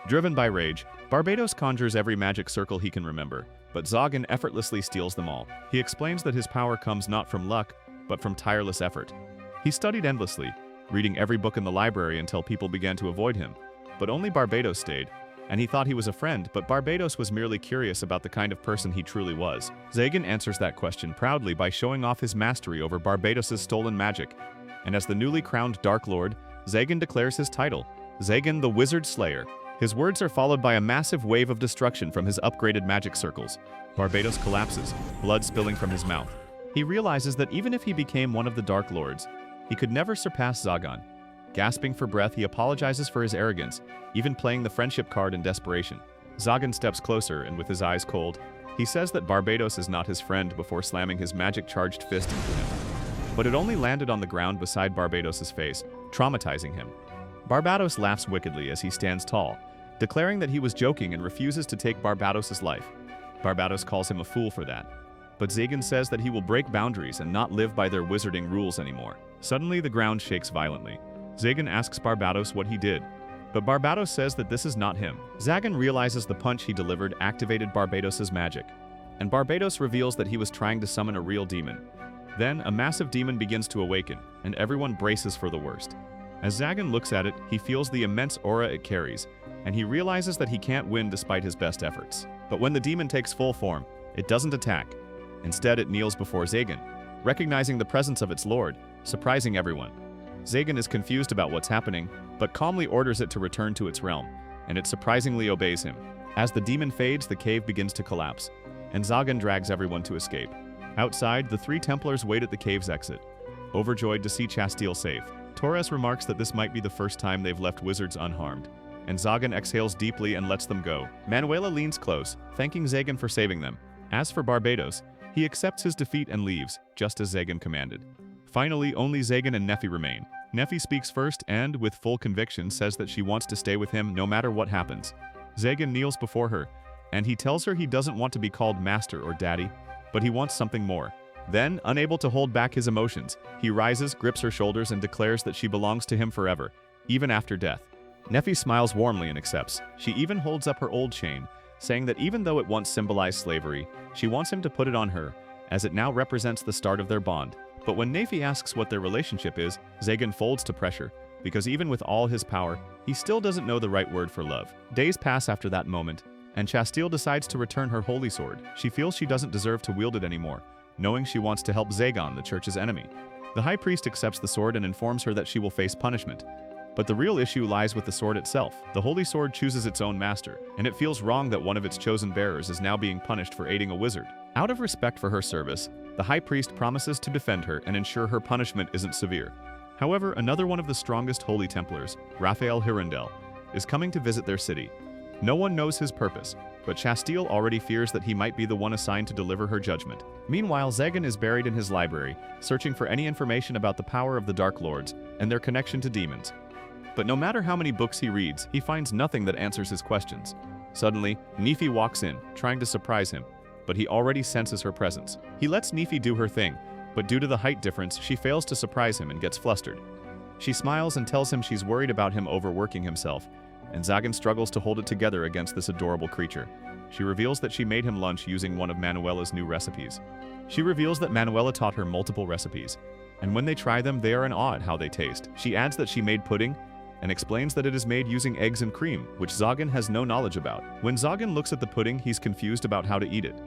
Driven by rage, Barbados conjures every magic circle he can remember, but Zagan effortlessly steals them all. He explains that his power comes not from luck, but from tireless effort. He studied endlessly, reading every book in the library until people began to avoid him. But only Barbados stayed, and he thought he was a friend, but Barbados was merely curious about the kind of person he truly was. Zagan answers that question proudly by showing off his mastery over Barbados's stolen magic, and as the newly crowned Dark Lord, Zagan declares his title, Zagan the Wizard Slayer. His words are followed by a massive wave of destruction from his upgraded magic circles. Barbados collapses, blood spilling from his mouth. He realizes that even if he became one of the Dark Lords, he could never surpass Zagan. Gasping for breath, he apologizes for his arrogance, even playing the friendship card in desperation. Zagan steps closer, and with his eyes cold, he says that Barbados is not his friend before slamming his magic-charged fist into him. But it only landed on the ground beside Barbados's face, traumatizing him. Barbados laughs wickedly as he stands tall, declaring that he was joking and refuses to take Barbados's life. Barbados calls him a fool for that. But Zagan says that he will break boundaries and not live by their wizarding rules anymore. Suddenly, the ground shakes violently. Zagan asks Barbados what he did, but Barbados says that this is not him. Zagan realizes the punch he delivered activated Barbados's magic, and Barbados reveals that he was trying to summon a real demon. Then, a massive demon begins to awaken, and everyone braces for the worst. As Zagan looks at it, he feels the immense aura it carries, and he realizes that he can't win despite his best efforts. But when the demon takes full form, it doesn't attack. Instead, it kneels before Zagan, recognizing the presence of its lord, surprising everyone. Zagan is confused about what's happening, but calmly orders it to return to its realm, and it surprisingly obeys him. As the demon fades, the cave begins to collapse, and Zagan drags everyone to escape. Outside, the three Templars wait at the cave's exit, overjoyed to see Chastile safe. Torres remarks that this might be the first time they've left wizards unharmed, and Zagan exhales deeply and lets them go. Manuela leans close, thanking Zagan for saving them. As for Barbados, he accepts his defeat and leaves, just as Zagan commanded. Finally, only Zagan and Nephi remain. Nephi speaks first and, with full conviction, says that she wants to stay with him no matter what happens. Zagan kneels before her, and he tells her he doesn't want to be called master or daddy, but he wants something more. Then, unable to hold back his emotions, he rises, grips her shoulders, and declares that she belongs to him forever, even after death. Nephi smiles warmly and accepts. She even holds up her old chain, saying that even though it once symbolized slavery, she wants him to put it on her, as it now represents the start of their bond. But when Nephi asks what their relationship is, Zagan folds to pressure, because even with all his power, he still doesn't know the right word for love. Days pass after that moment, and Chastile decides to return her holy sword. She feels she doesn't deserve to wield it anymore, knowing she wants to help Zagon, the church's enemy. The high priest accepts the sword and informs her that she will face punishment. But the real issue lies with the sword itself. The holy sword chooses its own master, and it feels wrong that one of its chosen bearers is now being punished for aiding a wizard. Out of respect for her service, the high priest promises to defend her and ensure her punishment isn't severe. However, another one of the strongest holy Templars, Raphael Hirondelle, is coming to visit their city. No one knows his purpose, but Chastille already fears that he might be the one assigned to deliver her judgment. Meanwhile, Zagan is buried in his library, searching for any information about the power of the Dark Lords and their connection to demons. But no matter how many books he reads, he finds nothing that answers his questions. Suddenly, Nefi walks in, trying to surprise him, but he already senses her presence. He lets Nefi do her thing, but due to the height difference, she fails to surprise him and gets flustered. She smiles and tells him she's worried about him overworking himself, and Zagan struggles to hold it together against this adorable creature. She reveals that she made him lunch using one of Manuela's new recipes. She reveals that Manuela taught her multiple recipes, and when they try them, they are in awe at how they taste. She adds that she made pudding, and explains that it is made using eggs and cream, which Zagan has no knowledge about. When Zagan looks at the pudding, he's confused about how to eat it.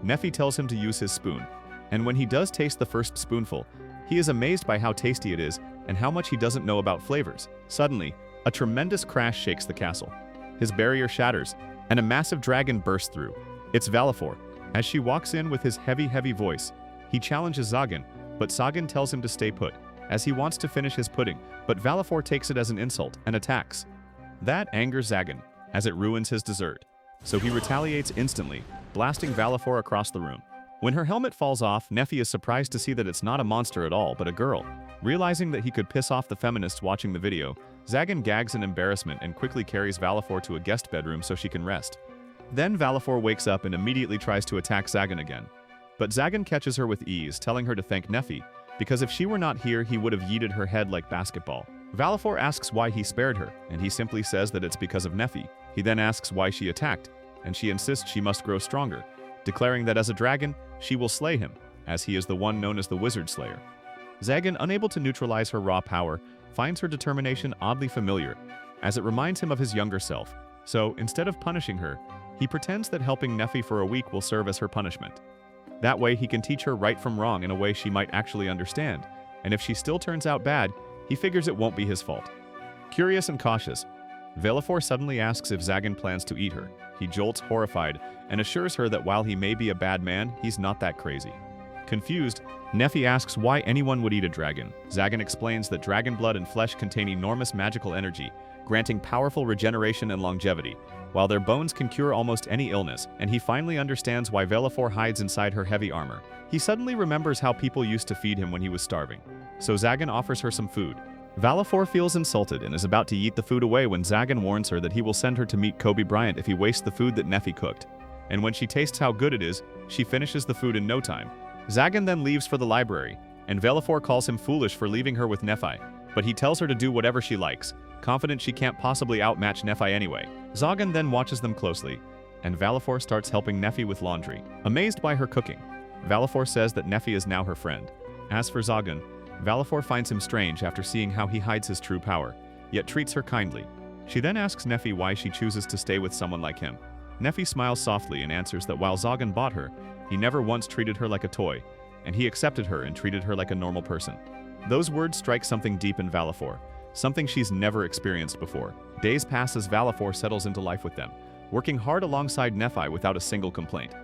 Nefi tells him to use his spoon, and when he does taste the first spoonful, he is amazed by how tasty it is and how much he doesn't know about flavors. Suddenly, a tremendous crash shakes the castle. His barrier shatters, and a massive dragon bursts through. It's Valfor. As she walks in with his heavy voice, he challenges Zagan, but Zagan tells him to stay put, as he wants to finish his pudding, but Valfor takes it as an insult and attacks. That angers Zagan, as it ruins his dessert. So he retaliates instantly, blasting Valfor across the room. When her helmet falls off, Nefi is surprised to see that it's not a monster at all, but a girl. Realizing that he could piss off the feminists watching the video, Zagan gags in embarrassment and quickly carries Valfor to a guest bedroom so she can rest. Then Valfor wakes up and immediately tries to attack Zagan again. But Zagan catches her with ease, telling her to thank Nefi, because if she were not here, he would have yeeted her head like basketball. Valfor asks why he spared her, and he simply says that it's because of Nefi. He then asks why she attacked, and she insists she must grow stronger, declaring that as a dragon, she will slay him, as he is the one known as the Wizard Slayer. Zagan, unable to neutralize her raw power, finds her determination oddly familiar, as it reminds him of his younger self. So, instead of punishing her, he pretends that helping Nefi for a week will serve as her punishment. That way, he can teach her right from wrong in a way she might actually understand, and if she still turns out bad, he figures it won't be his fault. Curious and cautious, Valfor suddenly asks if Zagan plans to eat her. He jolts horrified and assures her that while he may be a bad man, he's not that crazy. Confused, Nefi asks why anyone would eat a dragon. Zagan explains that dragon blood and flesh contain enormous magical energy, granting powerful regeneration and longevity, while their bones can cure almost any illness, and he finally understands why Valfor hides inside her heavy armor. He suddenly remembers how people used to feed him when he was starving, so Zagan offers her some food. Valfor feels insulted and is about to eat the food away when Zagan warns her that he will send her to meet Kobe Bryant if he wastes the food that Nefi cooked. And when she tastes how good it is, she finishes the food in no time. Zagan then leaves for the library, and Valfor calls him foolish for leaving her with Nefi, but he tells her to do whatever she likes, confident she can't possibly outmatch Nefi anyway. Zagan then watches them closely, and Valfor starts helping Nefi with laundry. Amazed by her cooking, Valfor says that Nefi is now her friend. As for Zagan, Valfor finds him strange after seeing how he hides his true power, yet treats her kindly. She then asks Nefi why she chooses to stay with someone like him. Nefi smiles softly and answers that while Zagan bought her, he never once treated her like a toy, and he accepted her and treated her like a normal person. Those words strike something deep in Valfor, something she's never experienced before. Days pass as Valfor settles into life with them, working hard alongside Nefi without a single complaint.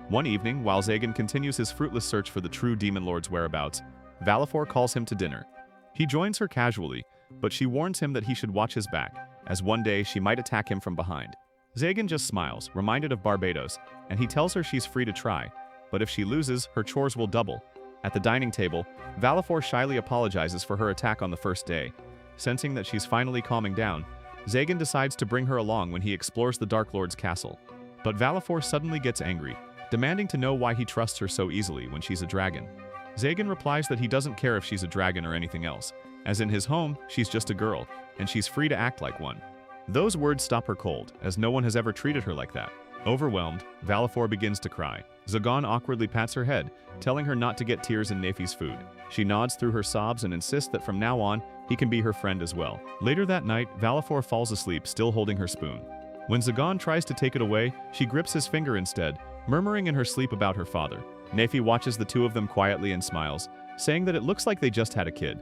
One evening, while Zagan continues his fruitless search for the true Demon Lord's whereabouts, Valfor calls him to dinner. He joins her casually, but she warns him that he should watch his back, as one day she might attack him from behind. Zagan just smiles, reminded of Barbados, and he tells her she's free to try, but if she loses, her chores will double. At the dining table, Valfor shyly apologizes for her attack on the first day. Sensing that she's finally calming down, Zagan decides to bring her along when he explores the Dark Lord's castle. But Valfor suddenly gets angry, demanding to know why he trusts her so easily when she's a dragon. Zagan replies that he doesn't care if she's a dragon or anything else, as in his home, she's just a girl, and she's free to act like one. Those words stop her cold, as no one has ever treated her like that. Overwhelmed, Valfor begins to cry. Zagan awkwardly pats her head, telling her not to get tears in Nefi's food. She nods through her sobs and insists that from now on, he can be her friend as well. Later that night, Valfor falls asleep, still holding her spoon. When Zagan tries to take it away, she grips his finger instead, murmuring in her sleep about her father. Nephi watches the two of them quietly and smiles, saying that it looks like they just had a kid.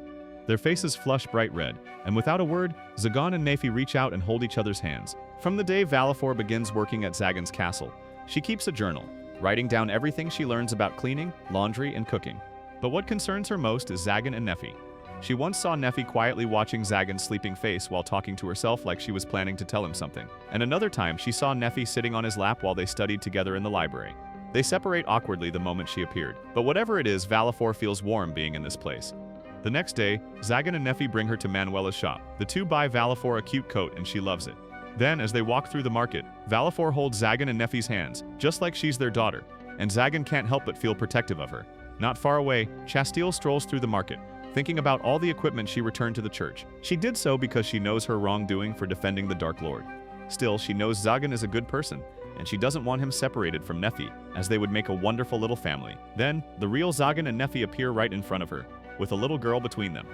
Their faces flush bright red, and without a word, Zagan and Nephi reach out and hold each other's hands. From the day Valfor begins working at Zagan's castle, she keeps a journal, writing down everything she learns about cleaning, laundry, and cooking. But what concerns her most is Zagan and Nephi. She once saw Nephi quietly watching Zagan's sleeping face while talking to herself like she was planning to tell him something. And another time, she saw Nephi sitting on his lap while they studied together in the library. They separate awkwardly the moment she appeared. But whatever it is, Valfor feels warm being in this place. The next day, Zagan and Nephi bring her to Manuela's shop. The two buy Valfor a cute coat and she loves it. Then, as they walk through the market, Valfor holds Zagan and Nephi's hands, just like she's their daughter, and Zagan can't help but feel protective of her. Not far away, Chastille strolls through the market, thinking about all the equipment she returned to the church. She did so because she knows her wrongdoing for defending the Dark Lord. Still, she knows Zagan is a good person, and she doesn't want him separated from Nephi, as they would make a wonderful little family. Then, the real Zagan and Nephi appear right in front of her, with a little girl between them.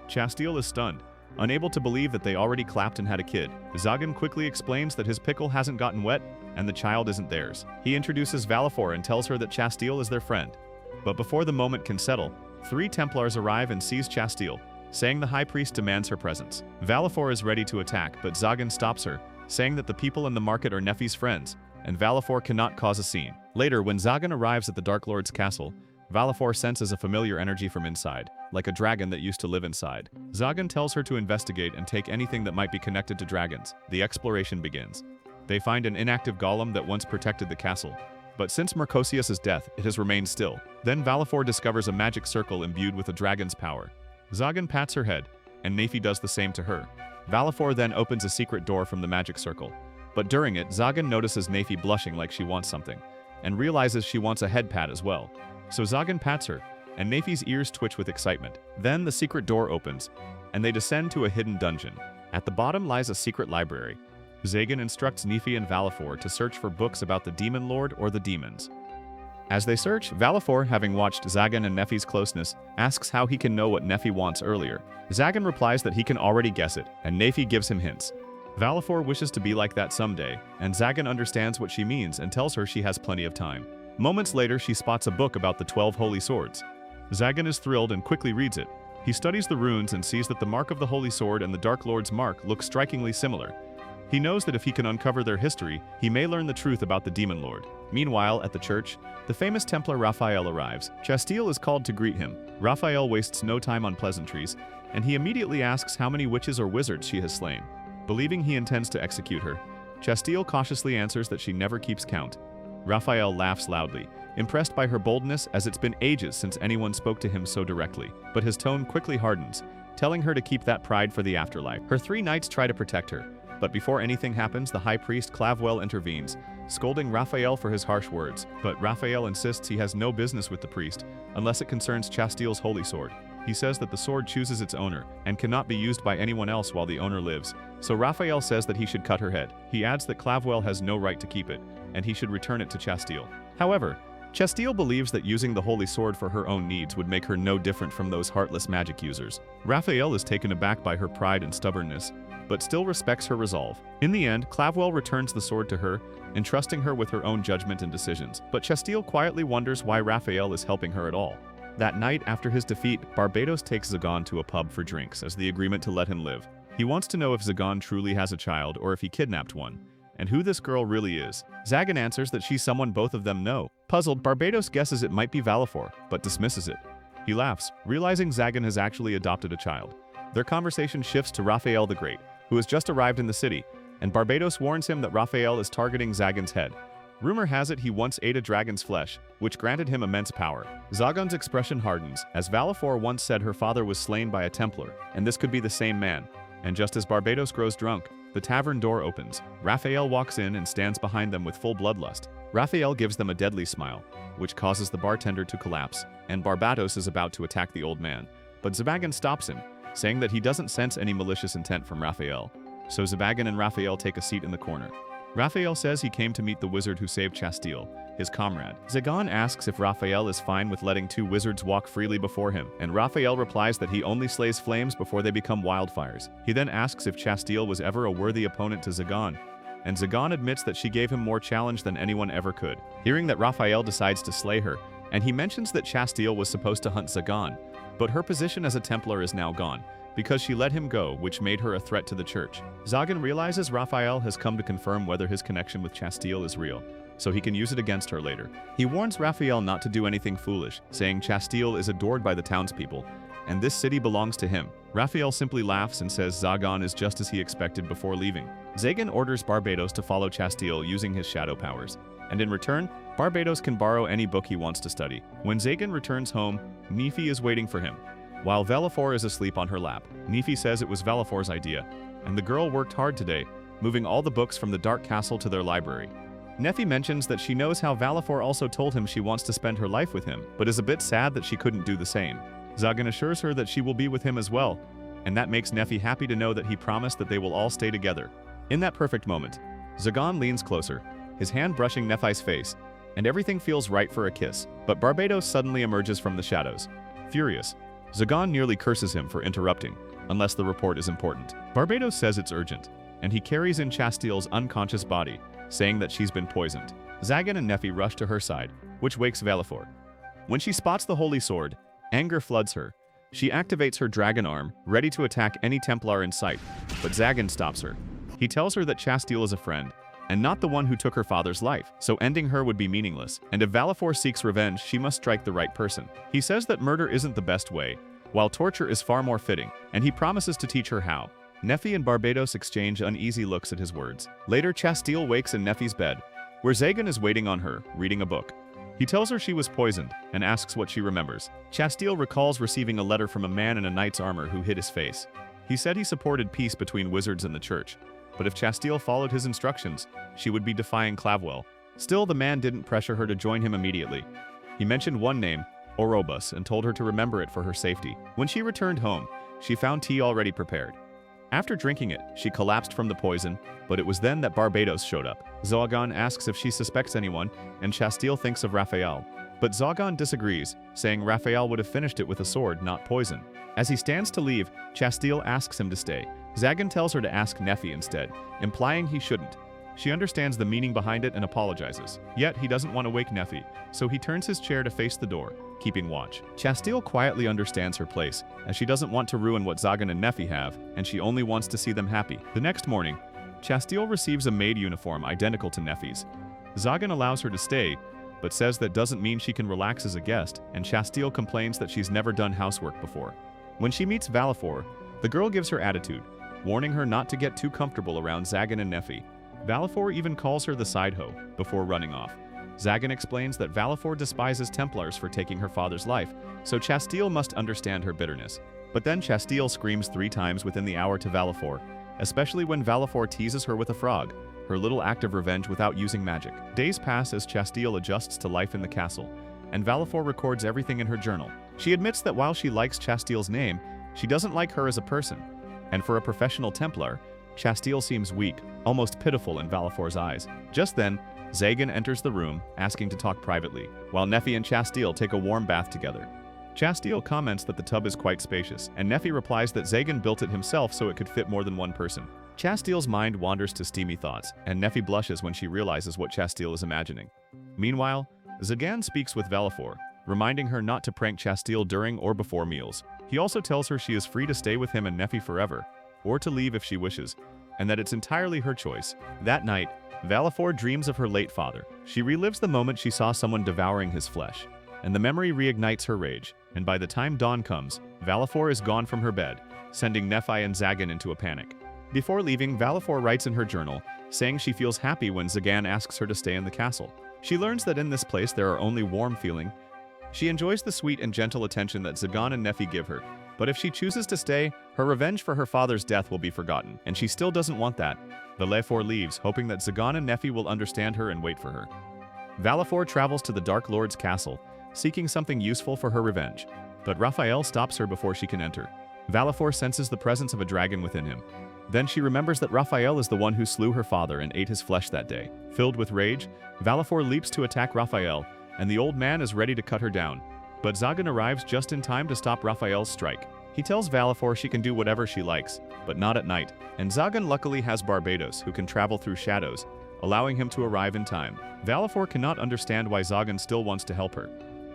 Chastille is stunned, unable to believe that they already clapped and had a kid. Zagan quickly explains that his pickle hasn't gotten wet, and the child isn't theirs. He introduces Valfor and tells her that Chastille is their friend. But before the moment can settle, 3 Templars arrive and seize Chastille, saying the High Priest demands her presence. Valfor is ready to attack, but Zagan stops her, saying that the people in the market are Nephi's friends, and Valfor cannot cause a scene. Later, when Zagan arrives at the Dark Lord's castle, Valfor senses a familiar energy from inside, like a dragon that used to live inside. Zagan tells her to investigate and take anything that might be connected to dragons. The exploration begins. They find an inactive golem that once protected the castle, but since Mercosius's death, it has remained still. Then Valfor discovers a magic circle imbued with a dragon's power. Zagan pats her head, and Nephi does the same to her. Valfor then opens a secret door from the magic circle, but during it, Zagan notices Nephi blushing like she wants something, and realizes she wants a head pat as well. So Zagan pats her, and Nephi's ears twitch with excitement. Then the secret door opens, and they descend to a hidden dungeon. At the bottom lies a secret library. Zagan instructs Nephi and Valfor to search for books about the Demon Lord or the demons. As they search, Valfor, having watched Zagan and Nephi's closeness, asks how he can know what Nephi wants earlier. Zagan replies that he can already guess it, and Nephi gives him hints. Valfor wishes to be like that someday, and Zagan understands what she means and tells her she has plenty of time. Moments later, she spots a book about the 12 holy swords. Zagan is thrilled and quickly reads it. He studies the runes and sees that the mark of the holy sword and the Dark Lord's mark look strikingly similar. He knows that if he can uncover their history, he may learn the truth about the Demon Lord. Meanwhile, at the church, the famous Templar Raphael arrives. Chastille is called to greet him. Raphael wastes no time on pleasantries, and he immediately asks how many witches or wizards she has slain. Believing he intends to execute her, Chastille cautiously answers that she never keeps count. Raphael laughs loudly, impressed by her boldness, as it's been ages since anyone spoke to him so directly. But his tone quickly hardens, telling her to keep that pride for the afterlife. Her 3 knights try to protect her, but before anything happens, the High Priest Clavwell intervenes, scolding Raphael for his harsh words. But Raphael insists he has no business with the priest, unless it concerns Chastille's holy sword. He says that the sword chooses its owner, and cannot be used by anyone else while the owner lives, so Raphael says that he should cut her head. He adds that Clavwell has no right to keep it, and he should return it to Chastille. However, Chastille believes that using the holy sword for her own needs would make her no different from those heartless magic users. Raphael is taken aback by her pride and stubbornness, but still respects her resolve. In the end, Clavwell returns the sword to her, entrusting her with her own judgment and decisions. But Chastille quietly wonders why Raphael is helping her at all. That night, after his defeat, Barbados takes Zagan to a pub for drinks as the agreement to let him live. He wants to know if Zagan truly has a child or if he kidnapped one, and who this girl really is. Zagan answers that she's someone both of them know. Puzzled, Barbados guesses it might be Valfor, but dismisses it. He laughs, realizing Zagan has actually adopted a child. Their conversation shifts to Raphael the Great, who has just arrived in the city, and Barbados warns him that Raphael is targeting Zagan's head. Rumor has it he once ate a dragon's flesh, which granted him immense power. Zagan's expression hardens, as Valfor once said her father was slain by a Templar, and this could be the same man. And just as Barbados grows drunk, the tavern door opens. Raphael walks in and stands behind them with full bloodlust. Raphael gives them a deadly smile, which causes the bartender to collapse, and Barbados is about to attack the old man. But Zagan stops him, saying that he doesn't sense any malicious intent from Raphael. So Zagan and Raphael take a seat in the corner. Raphael says he came to meet the wizard who saved Chastille, his comrade. Zagan asks if Raphael is fine with letting 2 wizards walk freely before him, and Raphael replies that he only slays flames before they become wildfires. He then asks if Chastille was ever a worthy opponent to Zagan, and Zagan admits that she gave him more challenge than anyone ever could. Hearing that Raphael decides to slay her, and he mentions that Chastille was supposed to hunt Zagan, but her position as a Templar is now gone, because she let him go, which made her a threat to the church. Zagan realizes Raphael has come to confirm whether his connection with Chastille is real, so he can use it against her later. He warns Raphael not to do anything foolish, saying Chastille is adored by the townspeople, and this city belongs to him. Raphael simply laughs and says Zagan is just as he expected before leaving. Zagan orders Barbados to follow Chastille using his shadow powers, and in return, Barbados can borrow any book he wants to study. When Zagan returns home, Nephi is waiting for him. While Valfor is asleep on her lap, Nephi says it was Valfor's idea, and the girl worked hard today, moving all the books from the Dark Castle to their library. Nephi mentions that she knows how Valfor also told him she wants to spend her life with him, but is a bit sad that she couldn't do the same. Zagan assures her that she will be with him as well, and that makes Nephi happy to know that he promised that they will all stay together. In that perfect moment, Zagan leans closer, his hand brushing Nephi's face, and everything feels right for a kiss, but Barbados suddenly emerges from the shadows. Furious, Zagan nearly curses him for interrupting, unless the report is important. Barbados says it's urgent, and he carries in Chastille's unconscious body, saying that she's been poisoned. Zagan and Nephi rush to her side, which wakes Valfor. When she spots the holy sword, anger floods her. She activates her dragon arm, ready to attack any Templar in sight, but Zagan stops her. He tells her that Chastille is a friend, and not the one who took her father's life, so ending her would be meaningless, and if Valfor seeks revenge, she must strike the right person. He says that murder isn't the best way, while torture is far more fitting, and he promises to teach her how. Nephi and Barbados exchange uneasy looks at his words. Later, Chastille wakes in Nephi's bed, where Zagan is waiting on her, reading a book. He tells her she was poisoned, and asks what she remembers. Chastille recalls receiving a letter from a man in a knight's armor who hid his face. He said he supported peace between wizards and the church, but if Chastille followed his instructions, she would be defying Clavwell. Still, the man didn't pressure her to join him immediately. He mentioned one name, Orobus, and told her to remember it for her safety. When she returned home, she found tea already prepared. After drinking it, she collapsed from the poison, but it was then that Barbados showed up. Zagan asks if she suspects anyone, and Chastille thinks of Raphael. But Zagan disagrees, saying Raphael would have finished it with a sword, not poison. As he stands to leave, Chastille asks him to stay. Zagan tells her to ask Nephi instead, implying he shouldn't. She understands the meaning behind it and apologizes. Yet he doesn't want to wake Nephi, so he turns his chair to face the door, keeping watch. Chastille quietly understands her place, as she doesn't want to ruin what Zagan and Nephi have, and she only wants to see them happy. The next morning, Chastille receives a maid uniform identical to Nephi's. Zagan allows her to stay, but says that doesn't mean she can relax as a guest, and Chastille complains that she's never done housework before. When she meets Valfor, the girl gives her attitude, warning her not to get too comfortable around Zagan and Nephi. Valfor even calls her the side hoe, before running off. Zagan explains that Valfor despises Templars for taking her father's life, so Chastille must understand her bitterness. But then Chastille screams 3 times within the hour to Valfor, especially when Valfor teases her with a frog, her little act of revenge without using magic. Days pass as Chastille adjusts to life in the castle, and Valfor records everything in her journal. She admits that while she likes Chastille's name, she doesn't like her as a person, and for a professional Templar, Chastille seems weak, almost pitiful in Valfor's eyes. Just then, Zagan enters the room, asking to talk privately, while Nephi and Chastille take a warm bath together. Chastille comments that the tub is quite spacious, and Nephi replies that Zagan built it himself so it could fit more than one person. Chastille's mind wanders to steamy thoughts, and Nephi blushes when she realizes what Chastille is imagining. Meanwhile, Zagan speaks with Valfor, reminding her not to prank Chastille during or before meals. He also tells her she is free to stay with him and Nephi forever, or to leave if she wishes, and that it's entirely her choice. That night, Valfor dreams of her late father. She relives the moment she saw someone devouring his flesh, and the memory reignites her rage, and by the time dawn comes, Valfor is gone from her bed, sending Nephi and Zagan into a panic. Before leaving, Valfor writes in her journal, saying she feels happy when Zagan asks her to stay in the castle. She learns that in this place there are only warm feeling. She enjoys the sweet and gentle attention that Zagan and Nephi give her, but if she chooses to stay, her revenge for her father's death will be forgotten, and she still doesn't want that. Valfor leaves, hoping that Zagan and Nephi will understand her and wait for her. Valfor travels to the Dark Lord's castle, seeking something useful for her revenge, but Raphael stops her before she can enter. Valfor senses the presence of a dragon within him. Then she remembers that Raphael is the one who slew her father and ate his flesh that day. Filled with rage, Valfor leaps to attack Raphael, and the old man is ready to cut her down. But Zagan arrives just in time to stop Raphael's strike. He tells Valfor she can do whatever she likes, but not at night, and Zagan luckily has Barbados, who can travel through shadows, allowing him to arrive in time. Valfor cannot understand why Zagan still wants to help her,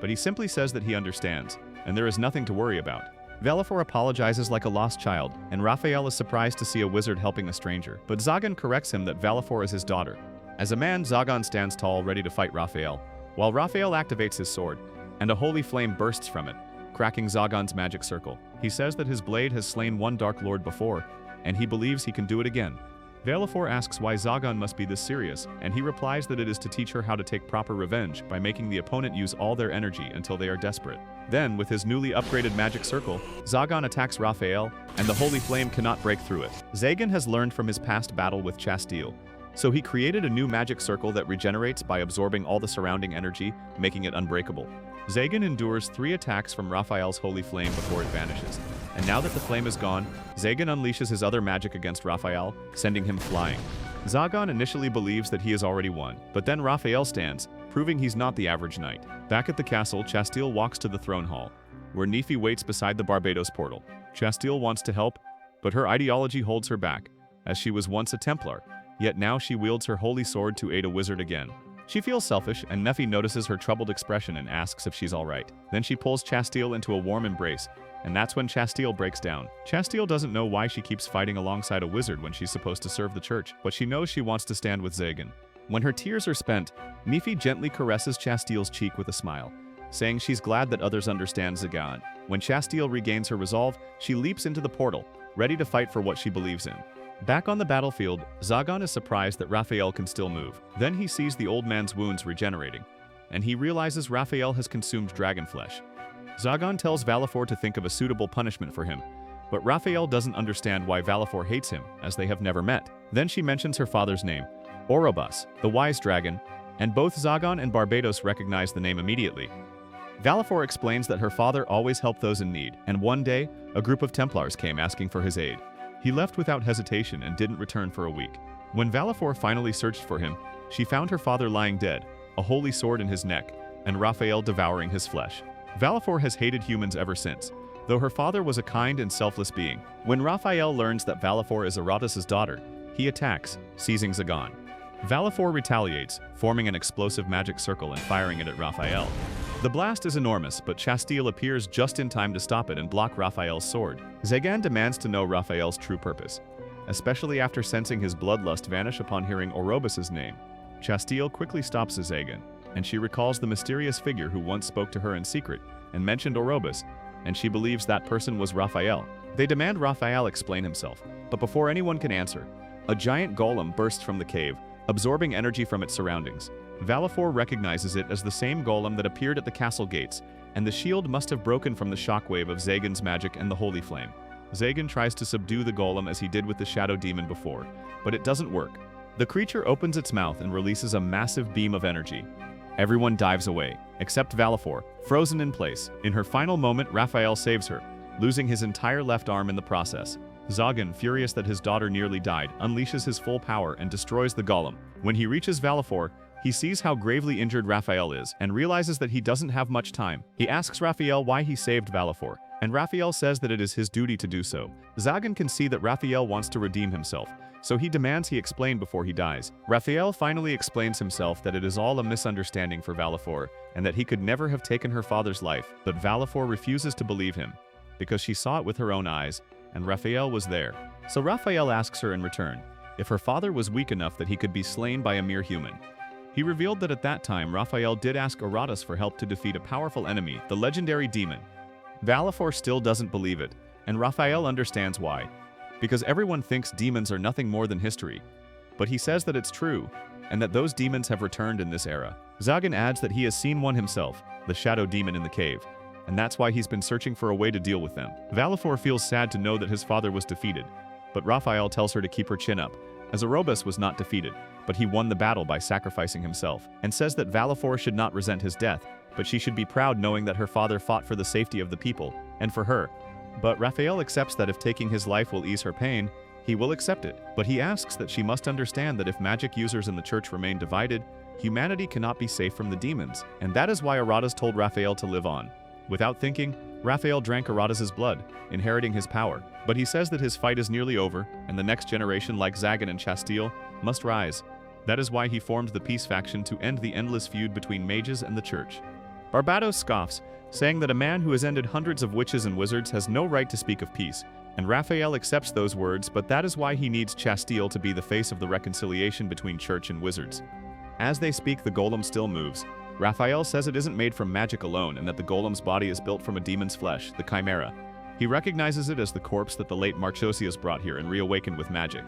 but he simply says that he understands, and there is nothing to worry about. Valfor apologizes like a lost child, and Raphael is surprised to see a wizard helping a stranger, but Zagan corrects him that Valfor is his daughter. As a man, Zagan stands tall, ready to fight Raphael, while Raphael activates his sword, and a holy flame bursts from it, cracking Zagan's magic circle. He says that his blade has slain one Dark Lord before, and he believes he can do it again. Valfor asks why Zagan must be this serious, and he replies that it is to teach her how to take proper revenge by making the opponent use all their energy until they are desperate. Then, with his newly upgraded magic circle, Zagan attacks Raphael, and the holy flame cannot break through it. Zagan has learned from his past battle with Chastille, so he created a new magic circle that regenerates by absorbing all the surrounding energy, making it unbreakable. Zagan endures 3 attacks from Raphael's holy flame before it vanishes, and now that the flame is gone, Zagan unleashes his other magic against Raphael, sending him flying. Zagan initially believes that he has already won, but then Raphael stands, proving he's not the average knight. Back at the castle, Chastille walks to the throne hall, where Nefi waits beside the Barbados portal. Chastille wants to help, but her ideology holds her back, as she was once a Templar, yet now she wields her holy sword to aid a wizard again. She feels selfish, and Nefi notices her troubled expression and asks if she's alright. Then she pulls Chastille into a warm embrace, and that's when Chastille breaks down. Chastille doesn't know why she keeps fighting alongside a wizard when she's supposed to serve the church, but she knows she wants to stand with Zagan. When her tears are spent, Nefi gently caresses Chastille's cheek with a smile, saying she's glad that others understand Zagan. When Chastille regains her resolve, she leaps into the portal, ready to fight for what she believes in. Back on the battlefield, Zagan is surprised that Raphael can still move. Then he sees the old man's wounds regenerating, and he realizes Raphael has consumed dragon flesh. Zagan tells Valfor to think of a suitable punishment for him, but Raphael doesn't understand why Valfor hates him, as they have never met. Then she mentions her father's name, Orobus, the wise dragon, and both Zagan and Barbados recognize the name immediately. Valfor explains that her father always helped those in need, and one day, a group of Templars came asking for his aid. He left without hesitation and didn't return for a week. When Valfor finally searched for him, she found her father lying dead, a holy sword in his neck, and Raphael devouring his flesh. Valfor has hated humans ever since, though her father was a kind and selfless being. When Raphael learns that Valfor is Aratus's daughter, he attacks, seizing Zagan. Valfor retaliates, forming an explosive magic circle and firing it at Raphael. The blast is enormous, but Chastille appears just in time to stop it and block Raphael's sword. Zagan demands to know Raphael's true purpose, especially after sensing his bloodlust vanish upon hearing Orobus's name. Chastille quickly stops Zagan, and she recalls the mysterious figure who once spoke to her in secret and mentioned Orobus, and she believes that person was Raphael. They demand Raphael explain himself, but before anyone can answer, a giant golem bursts from the cave, absorbing energy from its surroundings. Valfor recognizes it as the same golem that appeared at the castle gates, and the shield must have broken from the shockwave of Zagan's magic and the holy flame. Zagan tries to subdue the golem as he did with the shadow demon before, but it doesn't work. The creature opens its mouth and releases a massive beam of energy. Everyone dives away, except Valfor, frozen in place. In her final moment, Raphael saves her, losing his entire left arm in the process. Zagan, furious that his daughter nearly died, unleashes his full power and destroys the golem. When he reaches Valfor, he sees how gravely injured Raphael is and realizes that he doesn't have much time. He asks Raphael why he saved Valfor, and Raphael says that it is his duty to do so. Zagan can see that Raphael wants to redeem himself, so he demands he explain before he dies. Raphael finally explains himself that it is all a misunderstanding for Valfor, and that he could never have taken her father's life, but Valfor refuses to believe him, because she saw it with her own eyes, and Raphael was there. So Raphael asks her in return if her father was weak enough that he could be slain by a mere human. He revealed that at that time, Raphael did ask Aratus for help to defeat a powerful enemy, the legendary demon. Valfor still doesn't believe it, and Raphael understands why. Because everyone thinks demons are nothing more than history. But he says that it's true, and that those demons have returned in this era. Zagan adds that he has seen one himself, the shadow demon in the cave, and that's why he's been searching for a way to deal with them. Valfor feels sad to know that his father was defeated, but Raphael tells her to keep her chin up, as Orobus was not defeated, but he won the battle by sacrificing himself, and says that Valfor should not resent his death, but she should be proud knowing that her father fought for the safety of the people, and for her. But Raphael accepts that if taking his life will ease her pain, he will accept it. But he asks that she must understand that if magic users in the church remain divided, humanity cannot be safe from the demons, and that is why Aratus told Raphael to live on. Without thinking, Raphael drank Aratus's blood, inheriting his power. But he says that his fight is nearly over, and the next generation, like Zagan and Chastille, must rise. That is why he formed the Peace faction to end the endless feud between mages and the church. Barbados scoffs, saying that a man who has ended hundreds of witches and wizards has no right to speak of peace, and Raphael accepts those words, but that is why he needs Chastile to be the face of the reconciliation between church and wizards. As they speak, the golem still moves. Raphael says it isn't made from magic alone and that the golem's body is built from a demon's flesh, the Chimera. He recognizes it as the corpse that the late Marchosius brought here and reawakened with magic.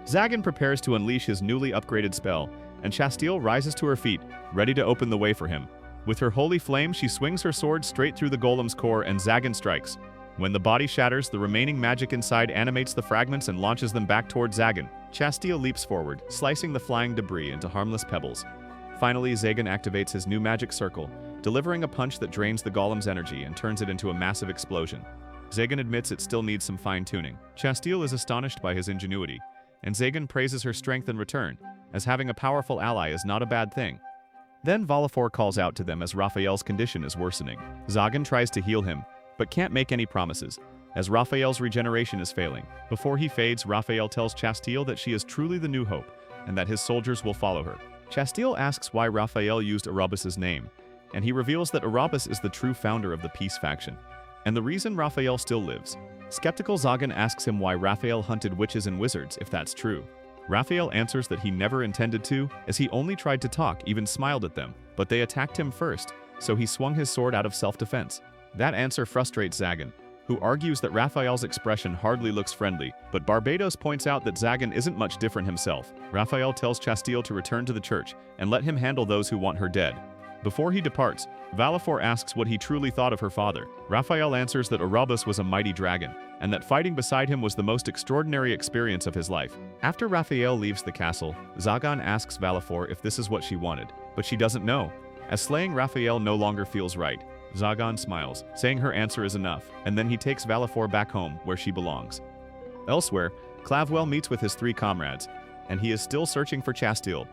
Zagan prepares to unleash his newly upgraded spell, and Chastile rises to her feet, ready to open the way for him. With her holy flame, she swings her sword straight through the golem's core and Zagan strikes. When the body shatters, the remaining magic inside animates the fragments and launches them back toward Zagan. Chastile leaps forward, slicing the flying debris into harmless pebbles. Finally, Zagan activates his new magic circle, delivering a punch that drains the golem's energy and turns it into a massive explosion. Zagan admits it still needs some fine-tuning. Chastile is astonished by his ingenuity, and Zagan praises her strength in return, as having a powerful ally is not a bad thing. Then Valfor calls out to them as Raphael's condition is worsening. Zagan tries to heal him, but can't make any promises, as Raphael's regeneration is failing. Before he fades, Raphael tells Chastile that she is truly the new hope, and that his soldiers will follow her. Chastile asks why Raphael used Erebus's name, and he reveals that Erebus is the true founder of the Peace faction, and the reason Raphael still lives. Skeptical Zagan asks him why Raphael hunted witches and wizards, if that's true. Raphael answers that he never intended to, as he only tried to talk, even smiled at them, but they attacked him first, so he swung his sword out of self-defense. That answer frustrates Zagan, who argues that Raphael's expression hardly looks friendly, but Barbados points out that Zagan isn't much different himself. Raphael tells Chastile to return to the church and let him handle those who want her dead. Before he departs, Valfor asks what he truly thought of her father. Raphael answers that Erebus was a mighty dragon, and that fighting beside him was the most extraordinary experience of his life. After Raphael leaves the castle, Zagan asks Valfor if this is what she wanted, but she doesn't know, as slaying Raphael no longer feels right. Zagan smiles, saying her answer is enough, and then he takes Valfor back home, where she belongs. Elsewhere, Clavwell meets with his 3 comrades, and he is still searching for Chastile.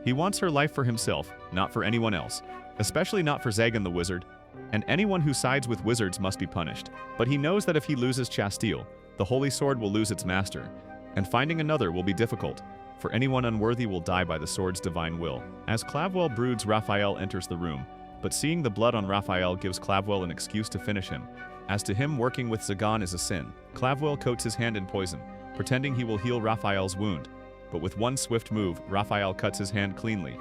He wants her life for himself, not for anyone else, especially not for Zagan the wizard, and anyone who sides with wizards must be punished. But he knows that if he loses Chastile, the Holy Sword will lose its master, and finding another will be difficult, for anyone unworthy will die by the sword's divine will. As Clavwell broods, Raphael enters the room, but seeing the blood on Raphael gives Clavwell an excuse to finish him. As to him, working with Zagan is a sin. Clavwell coats his hand in poison, pretending he will heal Raphael's wound, but with one swift move, Raphael cuts his hand cleanly.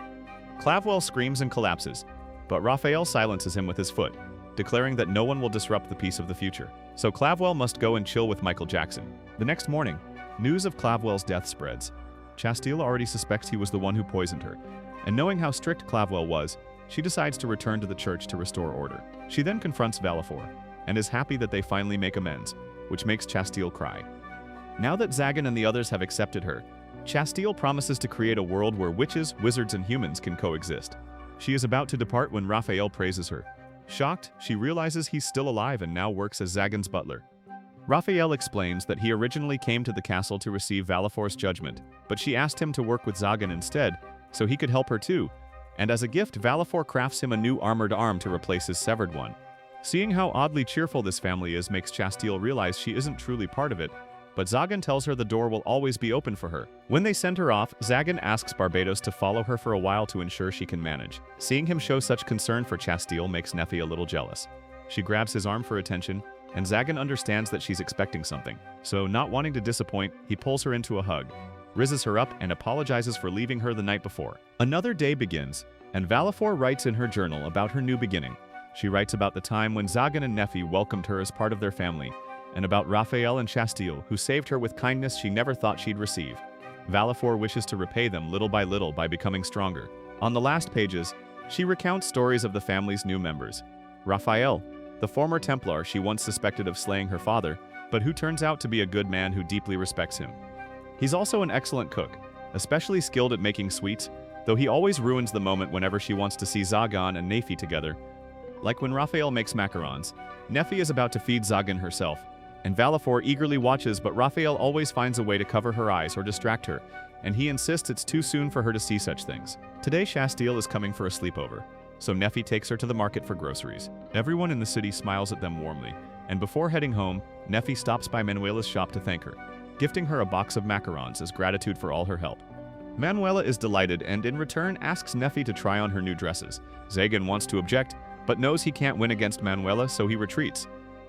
Clavwell screams and collapses, but Raphael silences him with his foot, declaring that no one will disrupt the peace of the future. So Clavwell must go and chill with Michael Jackson. The next morning, news of Clavwell's death spreads. Chastile already suspects he was the one who poisoned her, and knowing how strict Clavwell was, she decides to return to the church to restore order. She then confronts Valfor, and is happy that they finally make amends, which makes Chastile cry. Now that Zagan and the others have accepted her, Chastile promises to create a world where witches, wizards, and humans can coexist. She is about to depart when Raphael praises her. Shocked, she realizes he's still alive and now works as Zagan's butler. Raphael explains that he originally came to the castle to receive Valfor's judgment, but she asked him to work with Zagan instead, so he could help her too, and as a gift, Valfor crafts him a new armored arm to replace his severed one. Seeing how oddly cheerful this family is makes Chastile realize she isn't truly part of it, but Zagan tells her the door will always be open for her. When they send her off, Zagan asks Barbados to follow her for a while to ensure she can manage. Seeing him show such concern for Chastile makes Neffy a little jealous. She grabs his arm for attention, and Zagan understands that she's expecting something. So, not wanting to disappoint, he pulls her into a hug, rizzes her up, and apologizes for leaving her the night before. Another day begins, and Valfor writes in her journal about her new beginning. She writes about the time when Zagan and Neffy welcomed her as part of their family, and about Raphael and Chastile, who saved her with kindness she never thought she'd receive. Valfor wishes to repay them little by becoming stronger. On the last pages, she recounts stories of the family's new members. Raphael, the former Templar she once suspected of slaying her father, but who turns out to be a good man who deeply respects him. He's also an excellent cook, especially skilled at making sweets, though he always ruins the moment whenever she wants to see Zagan and Neffy together. Like when Raphael makes macarons, Neffy is about to feed Zagan herself, and Valfor eagerly watches, but Raphael always finds a way to cover her eyes or distract her, and he insists it's too soon for her to see such things. Today Chastile is coming for a sleepover, so Neffy takes her to the market for groceries. Everyone in the city smiles at them warmly, and before heading home, Neffy stops by Manuela's shop to thank her, gifting her a box of macarons as gratitude for all her help. Manuela is delighted and in return asks Neffy to try on her new dresses. Zagan wants to object, but knows he can't win against Manuela, so he retreats.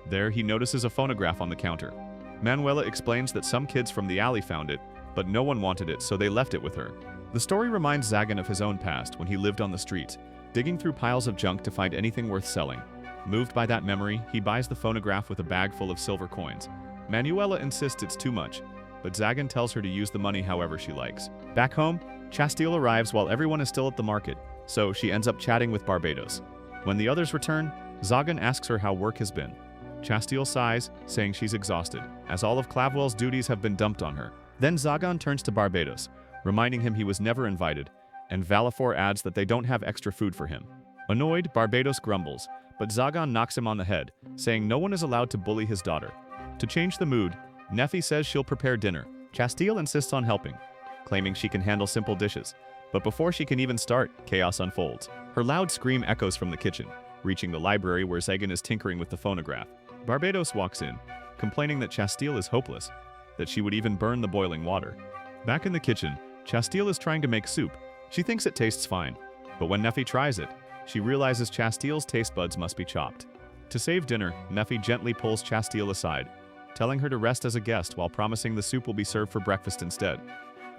There, he notices a phonograph on the counter. Manuela explains that some kids from the alley found it, but no one wanted it, so they left it with her. The story reminds Zagan of his own past when he lived on the streets, digging through piles of junk to find anything worth selling. Moved by that memory, he buys the phonograph with a bag full of silver coins. Manuela insists it's too much, but Zagan tells her to use the money however she likes. Back home, Chastille arrives while everyone is still at the market, so she ends up chatting with Barbados. When the others return, Zagan asks her how work has been. Chastille sighs, saying she's exhausted, as all of Clavwell's duties have been dumped on her. Then Zagan turns to Barbados, reminding him he was never invited, and Valfor adds that they don't have extra food for him. Annoyed, Barbados grumbles, but Zagan knocks him on the head, saying no one is allowed to bully his daughter. To change the mood, Neffy says she'll prepare dinner. Chastille insists on helping, claiming she can handle simple dishes. But before she can even start, chaos unfolds. Her loud scream echoes from the kitchen, reaching the library where Zagan is tinkering with the phonograph. Barbados walks in, complaining that Chastille is hopeless, that she would even burn the boiling water. Back in the kitchen, Chastille is trying to make soup. She thinks it tastes fine, but when Neffy tries it, she realizes Chastille's taste buds must be chopped. To save dinner, Neffy gently pulls Chastille aside, telling her to rest as a guest while promising the soup will be served for breakfast instead.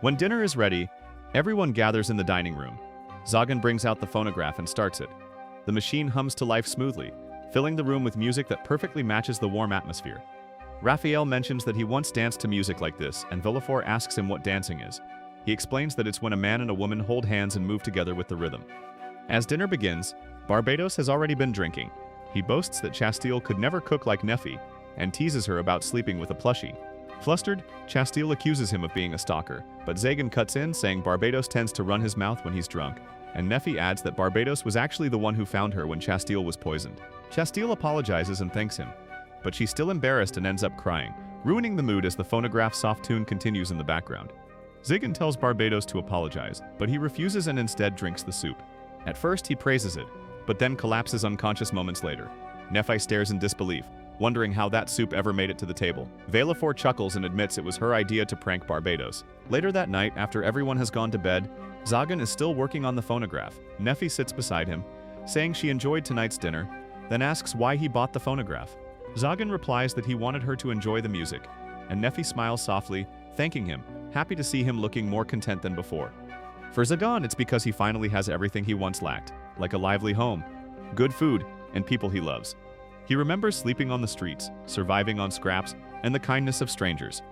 When dinner is ready, everyone gathers in the dining room. Zagan brings out the phonograph and starts it. The machine hums to life smoothly, filling the room with music that perfectly matches the warm atmosphere. Raphael mentions that he once danced to music like this, and Valfor asks him what dancing is. He explains that it's when a man and a woman hold hands and move together with the rhythm. As dinner begins, Barbados has already been drinking. He boasts that Chastille could never cook like Neffy, and teases her about sleeping with a plushie. Flustered, Chastille accuses him of being a stalker, but Zagan cuts in, saying Barbados tends to run his mouth when he's drunk, and Neffy adds that Barbados was actually the one who found her when Chastille was poisoned. Chastille apologizes and thanks him, but she's still embarrassed and ends up crying, ruining the mood as the phonograph's soft tune continues in the background. Zagan tells Barbados to apologize, but he refuses and instead drinks the soup. At first, he praises it, but then collapses unconscious moments later. Neffy stares in disbelief, wondering how that soup ever made it to the table. Valfor chuckles and admits it was her idea to prank Barbados. Later that night, after everyone has gone to bed, Zagan is still working on the phonograph. Neffy sits beside him, saying she enjoyed tonight's dinner, then asks why he bought the phonograph. Zagan replies that he wanted her to enjoy the music, and Neffy smiles softly, thanking him, happy to see him looking more content than before. For Zagan, it's because he finally has everything he once lacked, like a lively home, good food, and people he loves. He remembers sleeping on the streets, surviving on scraps, and the kindness of strangers.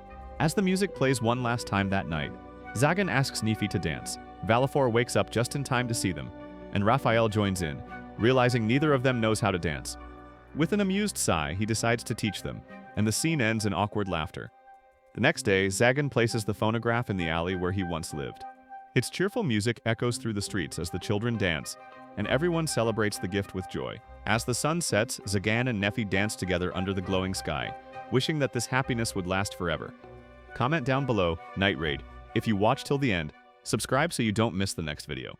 As the music plays one last time that night, Zagan asks Neffy to dance. Valfor wakes up just in time to see them, and Raphael joins in, realizing neither of them knows how to dance. With an amused sigh, he decides to teach them, and the scene ends in awkward laughter. The next day, Zagan places the phonograph in the alley where he once lived. Its cheerful music echoes through the streets as the children dance, and everyone celebrates the gift with joy. As the sun sets, Zagan and Neffy dance together under the glowing sky, wishing that this happiness would last forever. Comment down below, Night Raid, if you watch till the end. Subscribe so you don't miss the next video.